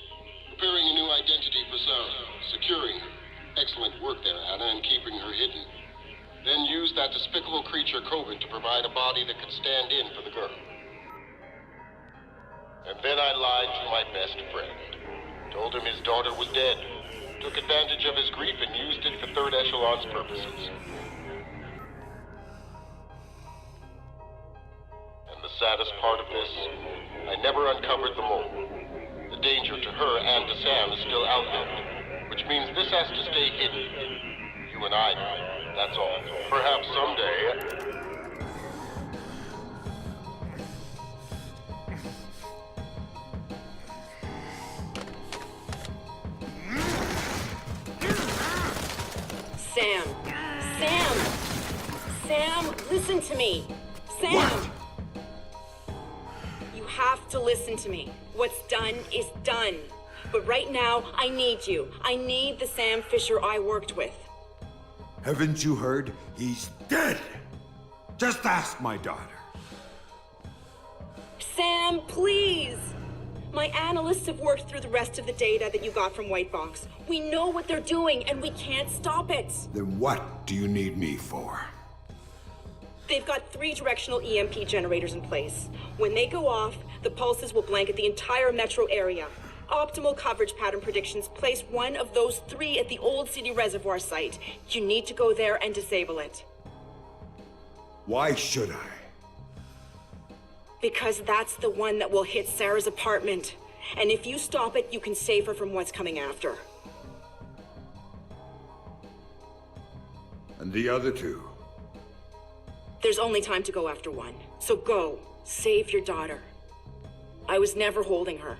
Preparing a new identity for Sarah, securing her. Excellent work there, Anna, and keep that despicable creature Coven to provide a body that could stand in for the girl. And then I lied to my best friend. Told him his daughter was dead. Took advantage of his grief and used it for Third Echelon's purposes. And the saddest part of this, I never uncovered the mole. The danger to her and to Sam is still out there, which means this has to stay hidden. You and I know, that's all. Perhaps someday... Sam! Sam! Sam, listen to me! Sam! What? You have to listen to me. What's done is done. But right now, I need you. I need the Sam Fisher I worked with. Haven't you heard? He's dead! Just ask my daughter. Sam, please! My analysts have worked through the rest of the data that you got from White Box. We know what they're doing, and we can't stop it. Then what do you need me for? They've got 3 directional EMP generators in place. When they go off, the pulses will blanket the entire metro area. Optimal coverage pattern predictions place one of those 3 at the Old City Reservoir site. You need to go there and disable it. Why should I? Because that's the one that will hit Sarah's apartment. And if you stop it, you can save her from what's coming after. And the other 2? There's only time to go after one. So go. Save your daughter. I was never holding her.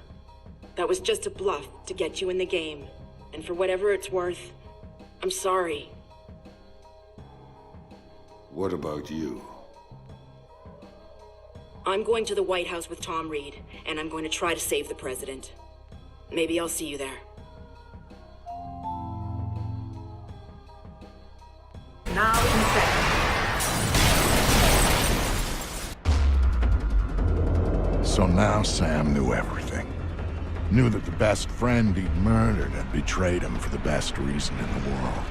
That was just a bluff to get you in the game. And for whatever it's worth, I'm sorry. What about you? I'm going to the White House with Tom Reed, and I'm going to try to save the president. Maybe I'll see you there. Now in set. So now Sam knew everything. Knew that the best friend he'd murdered had betrayed him for the best reason in the world.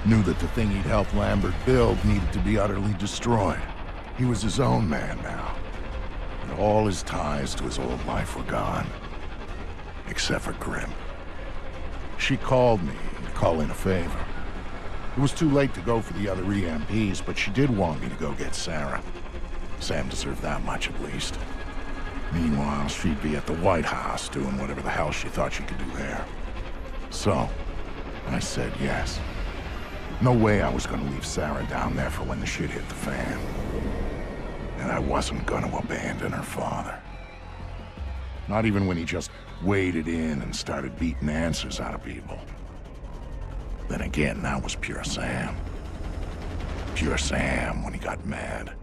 Knew that the thing he'd helped Lambert build needed to be utterly destroyed. He was his own man now. And all his ties to his old life were gone. Except for Grim. She called me to call in a favor. It was too late to go for the other EMPs, but she did want me to go get Sarah. Sam deserved that much at least. Meanwhile, she'd be at the White House doing whatever the hell she thought she could do there. So, I said yes. No way I was gonna leave Sarah down there for when the shit hit the fan. And I wasn't gonna abandon her father. Not even when he just waded in and started beating answers out of people. Then again, that was pure Sam. Pure Sam when he got mad.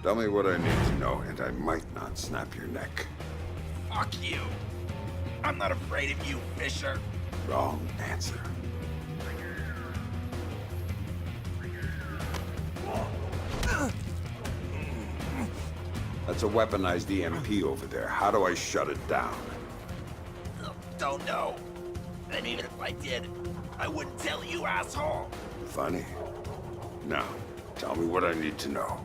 Tell me what I need to know, and I might not snap your neck. Fuck you. I'm not afraid of you, Fisher. Wrong answer. That's a weaponized EMP over there. How do I shut it down? Don't know. And even if I did, I wouldn't tell you, asshole. Funny. Now, tell me what I need to know.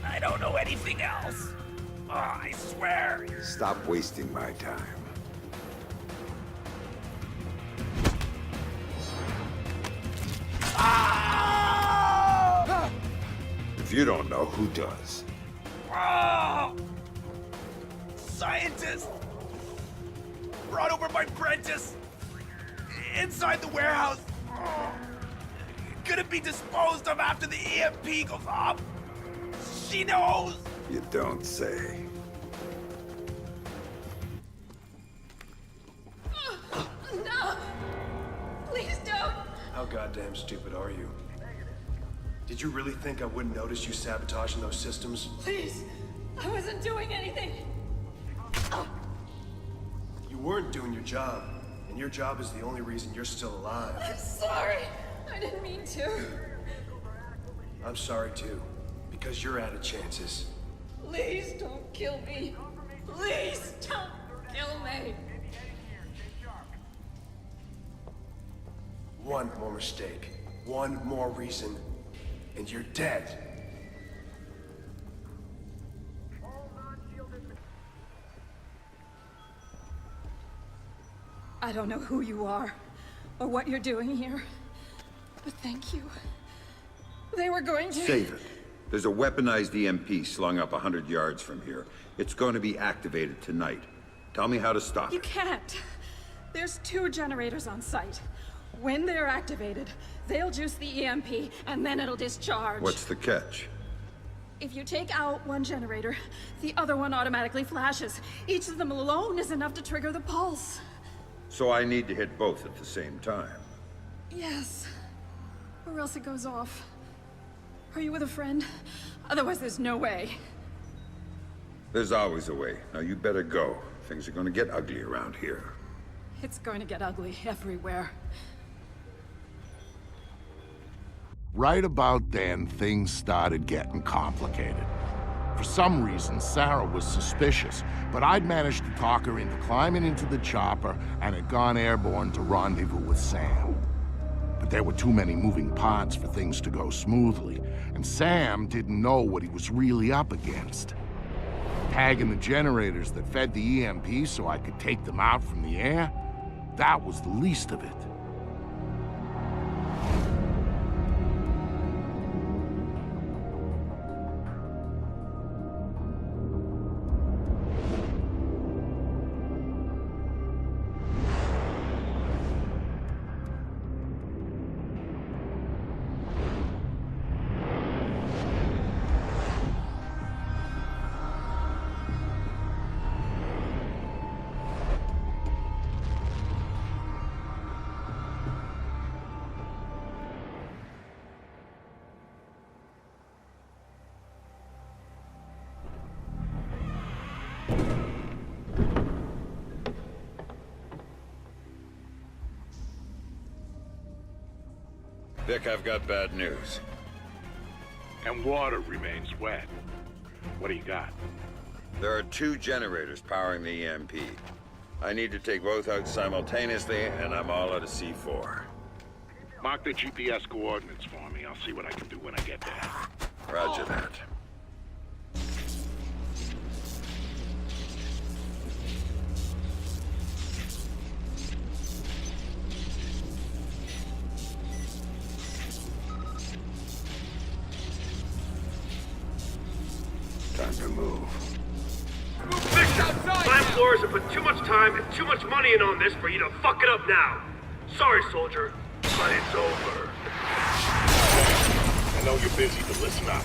I don't know anything else. Oh, I swear. Stop wasting my time. Ah! If you don't know, who does? Oh! Scientist! Brought over by Prentice! Inside the warehouse! Oh. Gonna be disposed of after the EMP goes off! She knows! You don't say. No! Please don't! How goddamn stupid are you? Did you really think I wouldn't notice you sabotaging those systems? Please! I wasn't doing anything! You weren't doing your job, and your job is the only reason you're still alive. I'm sorry! I didn't mean to. I'm sorry too, because you're out of chances. Please don't kill me. Please don't kill me. One more mistake, one more reason, and you're dead. I don't know who you are, or what you're doing here, but thank you. They were going to... Save it. There's a weaponized EMP slung up 100 yards from here. It's going to be activated tonight. Tell me how to stop You it. can't. There's 2 generators on site. When they're activated, they'll juice the EMP, and then it'll discharge. What's the catch? If you take out one generator, the other one automatically flashes. Each of them alone is enough to trigger the pulse. So I need to hit both at the same time. Yes. Or else it goes off. Are you with a friend? Otherwise, there's no way. There's always a way. Now you better go. Things are going to get ugly around here. It's going to get ugly everywhere. Right about then, things started getting complicated. For some reason, Sarah was suspicious, but I'd managed to talk her into climbing into the chopper and had gone airborne to rendezvous with Sam. But there were too many moving parts for things to go smoothly, and Sam didn't know what he was really up against. Tagging the generators that fed the EMP so I could take them out from the air, that was the least of it. Vic, I've got bad news. And water remains wet. What do you got? There are 2 generators powering the EMP. I need to take both out simultaneously, and I'm all out of C4. Mark the GPS coordinates for me. I'll see what I can do when I get there. Roger that. Time to move. My employers have put too much time and too much money in on this for you to fuck it up now. Sorry, soldier, but it's over. I know you're busy, but listen up.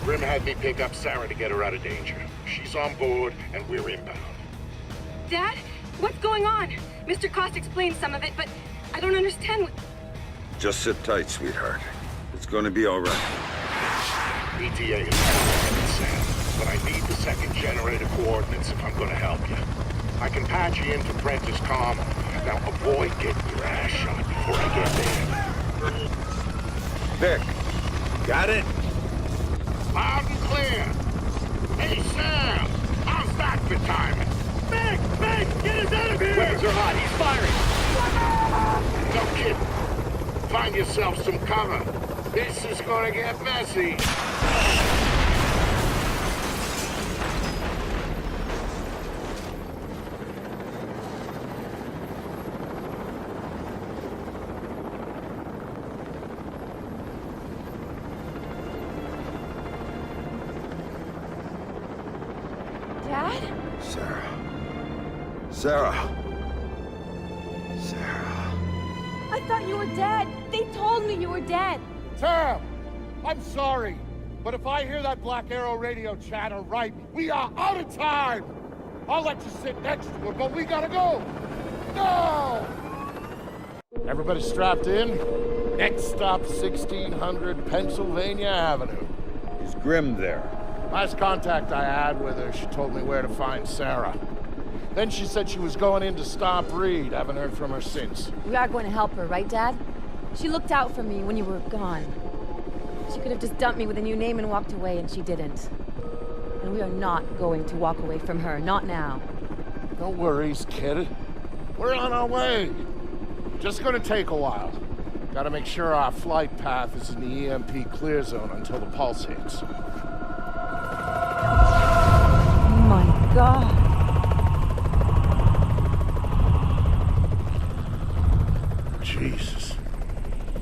Grim had me pick up Sarah to get her out of danger. She's on board, and we're inbound. Dad? What's going on? Mr. Cost explained some of it, but I don't understand what... Just sit tight, sweetheart. It's going to be all right. ETA is calling Sam, but I need the second generator coordinates if I'm going to help you. I can patch you into Prentice Comm. Now avoid getting your ass shot before I get there. Vic, got it? Loud and clear. Hey, Sam! How's that for timing? Vic! Vic! Get us out of here! Weapons are hot. He's firing! No kidding. Find yourself some cover. This is gonna get messy. Dad? Sarah. I thought you were dead. They told me you were dead. Sam! I'm sorry, but if I hear that Black Arrow radio chatter right, we are out of time! I'll let you sit next to her, but we gotta go! No! Everybody strapped in? Next stop, 1600 Pennsylvania Avenue. Is Grimm there? Last contact I had with her, she told me where to find Sarah. Then she said she was going in to stop Reed. Haven't heard from her since. We are going to help her, right, Dad? She looked out for me when you were gone. She could have just dumped me with a new name and walked away, and she didn't. And we are not going to walk away from her, not now. No worries, kid. We're on our way. Just gonna take a while. Gotta make sure our flight path is in the EMP clear zone until the pulse hits. Oh my God. Jesus.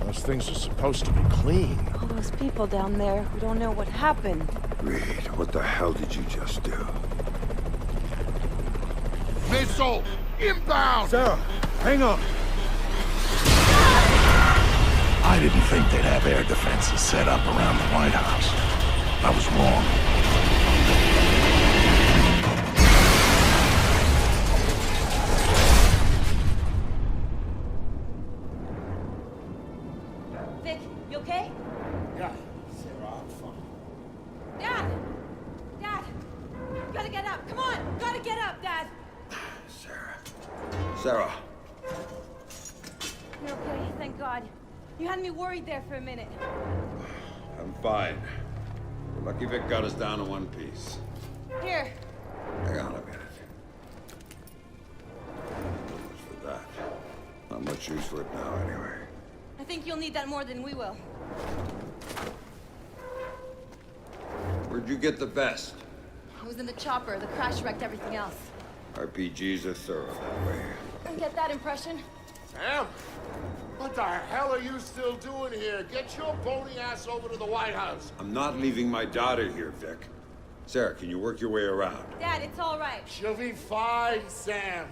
Those things are supposed to be clean. All those people down there who don't know what happened. Reed, what the hell did you just do? Missile! Inbound! Sarah, hang on! I didn't think they'd have air defenses set up around the White House. I was wrong. Vic, you okay? Yeah, Sarah, I'm fine. Dad! Dad! You gotta get up, come on! You gotta get up, Dad! Sarah. You're okay, thank God. You had me worried there for a minute. I'm fine. We're lucky Vic got us down in one piece. Here. Hang on a minute. What's for that? Not much use for it now, anyway. I think you'll need that more than we will. Where'd you get the vest? It was in the chopper. The crash wrecked everything else. RPGs are thorough that way. I get that impression. Sam? What the hell are you still doing here? Get your bony ass over to the White House. I'm not leaving my daughter here, Vic. Sarah, can you work your way around? Dad, it's all right. She'll be fine, Sam.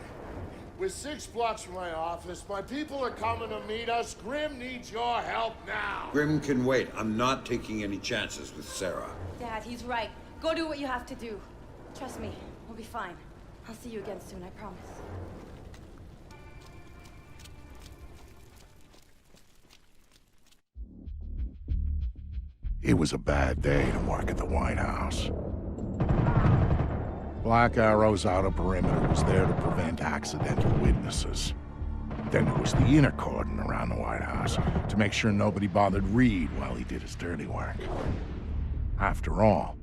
We're 6 blocks from my office. My people are coming to meet us. Grimm needs your help now. Grimm can wait. I'm not taking any chances with Sarah. Dad, he's right. Go do what you have to do. Trust me, we'll be fine. I'll see you again soon, I promise. It was a bad day to work at the White House. Black Arrow's outer perimeter was there to prevent accidental witnesses. Then there was the inner cordon around the White House to make sure nobody bothered Reed while he did his dirty work. After all,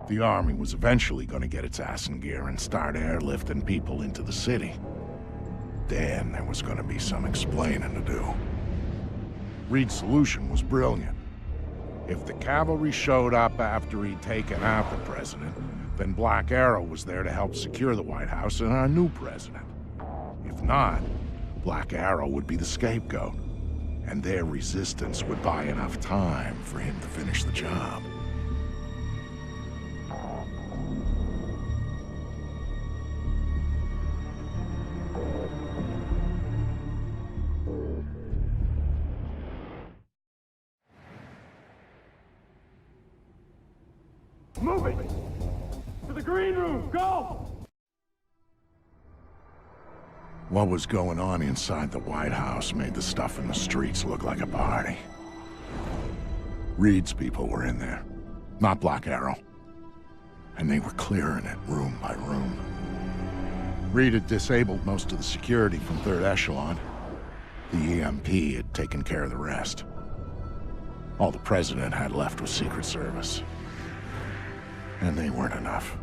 the Army was eventually going to get its ass in gear and start airlifting people into the city. Then there was going to be some explaining to do. Reed's solution was brilliant. If the cavalry showed up after he'd taken out the president, then Black Arrow was there to help secure the White House and our new president. If not, Black Arrow would be the scapegoat, and their resistance would buy enough time for him to finish the job. Move it! To the green room, go! What was going on inside the White House made the stuff in the streets look like a party. Reed's people were in there, not Black Arrow. And they were clearing it room by room. Reed had disabled most of the security from 3rd Echelon. The EMP had taken care of the rest. All the president had left was Secret Service. And they weren't enough.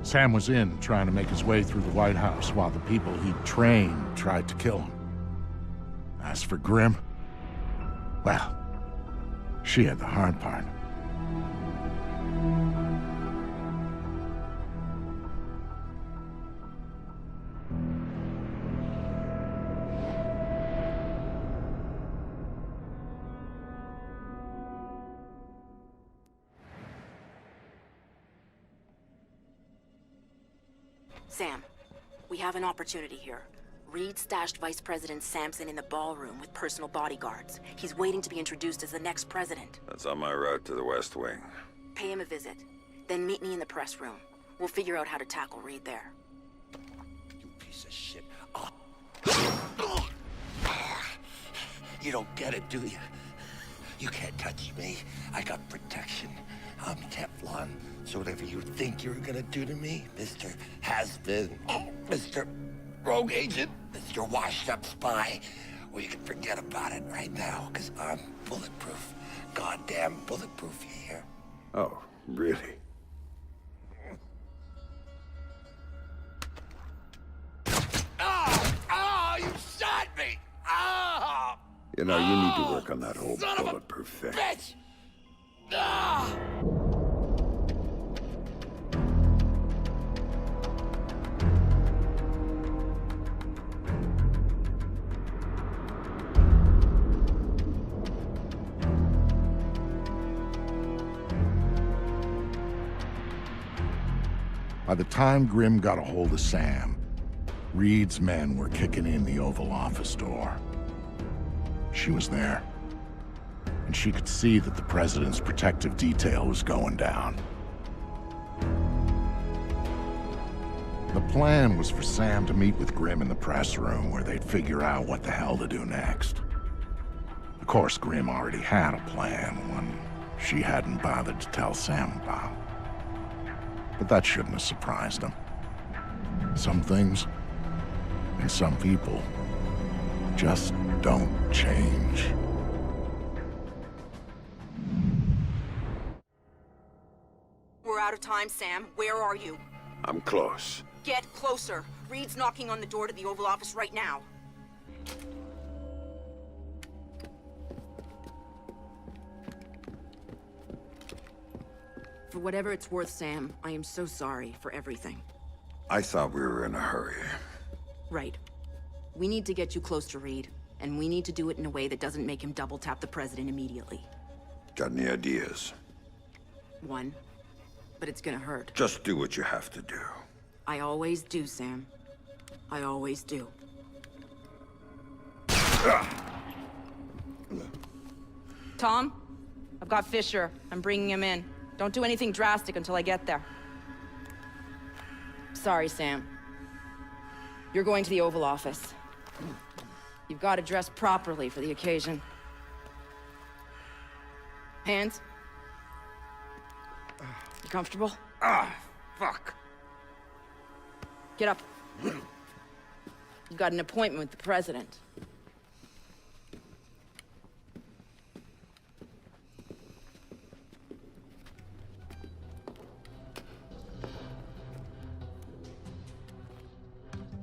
Sam was in, trying to make his way through the White House while the people he'd trained tried to kill him. As for Grimm, well, she had the hard part. Sam, we have an opportunity here. Reed stashed Vice President Sampson in the ballroom with personal bodyguards. He's waiting to be introduced as the next president. That's on my route to the West Wing. Pay him a visit, then meet me in the press room. We'll figure out how to tackle Reed there. piece of shit. Oh. You don't get it, do you? You can't touch me. I got protection. I'm Teflon. So whatever you think you're gonna do to me, Mr. Has-Been, Mr. Rogue Agent, Mr. Washed-Up Spy, well, you can forget about it right now, because I'm bulletproof. Goddamn bulletproof, you hear? Oh, really? Oh, you shot me! Oh! You know, you need to work on that whole Son of a bulletproof thing. Bitch! Ah! By the time Grimm got a hold of Sam, Reed's men were kicking in the Oval Office door. She was there, and she could see that the president's protective detail was going down. The plan was for Sam to meet with Grimm in the press room where they'd figure out what the hell to do next. Of course, Grimm already had a plan, one she hadn't bothered to tell Sam about. But that shouldn't have surprised him. Some things, and some people, just don't change. We're out of time, Sam. Where are you? I'm close. Get closer. Reed's knocking on the door to the Oval Office right now. For whatever it's worth, Sam, I am so sorry for everything. I thought we were in a hurry. Right. We need to get you close to Reed, and we need to do it in a way that doesn't make him double-tap the president immediately. Got any ideas? One. But it's gonna hurt. Just do what you have to do. I always do, Sam. I always do. Tom? I've got Fisher. I'm bringing him in. Don't do anything drastic until I get there. Sorry, Sam. You're going to the Oval Office. You've got to dress properly for the occasion. Hands? You comfortable? Fuck. Get up. You've got an appointment with the president.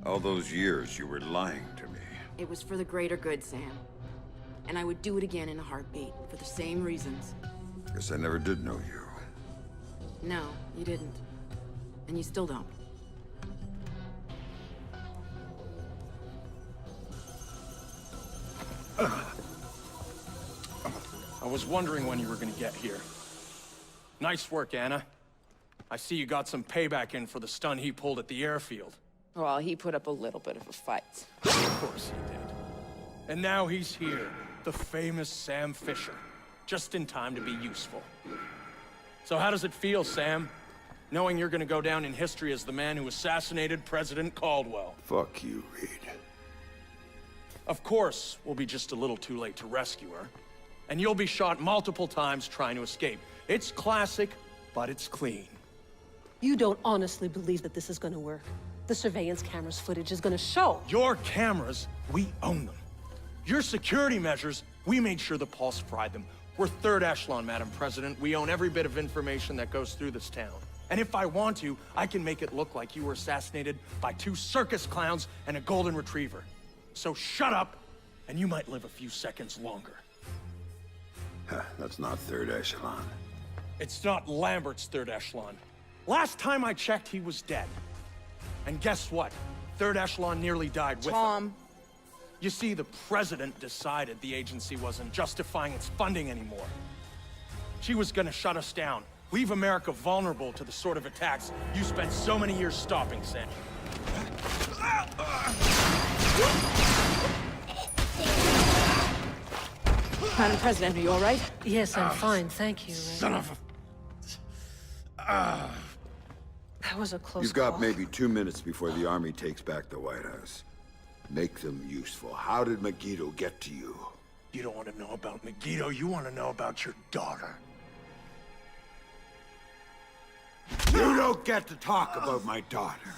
All those years you were lying to me. It was for the greater good, Sam. And I would do it again in a heartbeat, for the same reasons. Guess I never did know you. No, you didn't. And you still don't. I was wondering when you were gonna get here. Nice work, Anna. I see you got some payback in for the stun he pulled at the airfield. Well, he put up a little bit of a fight. Of course he did. And now he's here, the famous Sam Fisher, just in time to be useful. So how does it feel, Sam? Knowing you're gonna go down in history as the man who assassinated President Caldwell. Fuck you, Reed. Of course, we'll be just a little too late to rescue her. And you'll be shot multiple times trying to escape. It's classic, but it's clean. You don't honestly believe that this is gonna work. The surveillance cameras footage is gonna show. Your cameras, we own them. Your security measures, we made sure the Pulse fried them. We're third echelon, Madam President. We own every bit of information that goes through this town. And if I want to, I can make it look like you were assassinated by 2 circus clowns and a golden retriever. So shut up, and you might live a few seconds longer. That's not third echelon. It's not Lambert's third echelon. Last time I checked, he was dead. And guess what? Third echelon nearly died with him. You see, the president decided the agency wasn't justifying its funding anymore. She was gonna shut us down, leave America vulnerable to the sort of attacks you spent so many years stopping, Sam. Madam President, are you all right? Yes, I'm fine, thank you. Son of a... That was a close You've call. got maybe 2 minutes before the army takes back the White House. Make them useful. How did Megiddo get to you? You don't want to know about Megiddo, you want to know about your daughter. You don't get to talk about my daughter.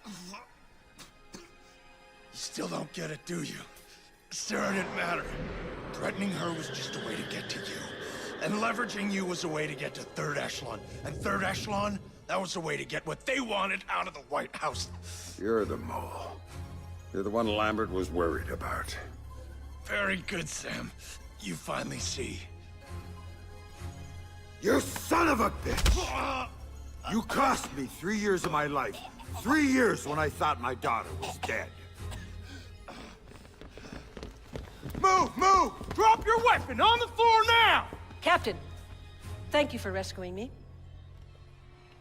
You still don't get it, do you? Sarah didn't matter. Threatening her was just a way to get to you. And leveraging you was a way to get to Third Echelon. And Third Echelon, that was a way to get what they wanted out of the White House. You're the mole. You're the one Lambert was worried about. Very good, Sam. You finally see. You son of a bitch! You cost me 3 years of my life. 3 years when I thought my daughter was dead. Move! Move! Drop your weapon on the floor now! Captain, thank you for rescuing me.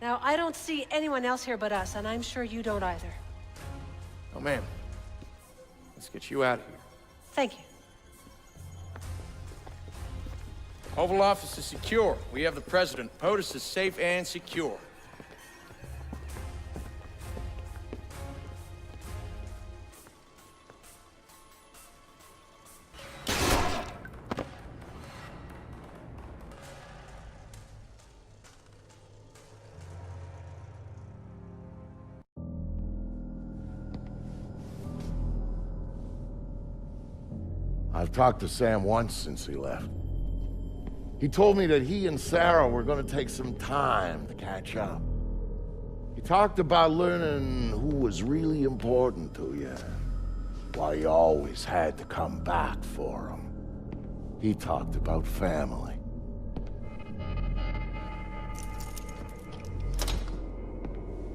Now, I don't see anyone else here but us, and I'm sure you don't either. Oh, ma'am. Let's get you out of here. Thank you. Oval Office is secure. We have the President. POTUS is safe and secure. I've talked to Sam once since he left. He told me that he and Sarah were going to take some time to catch up. He talked about learning who was really important to you, why you always had to come back for him. He talked about family.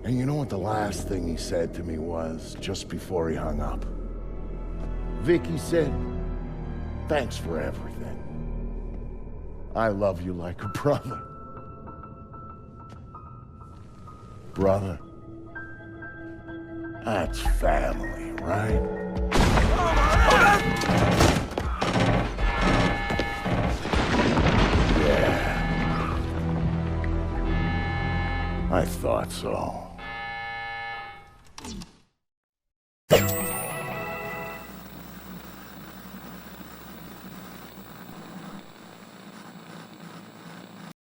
And you know what the last thing he said to me was, just before he hung up? Vic, he said, thanks for everything. I love you like a brother. Brother. That's family, right? Yeah. I thought so.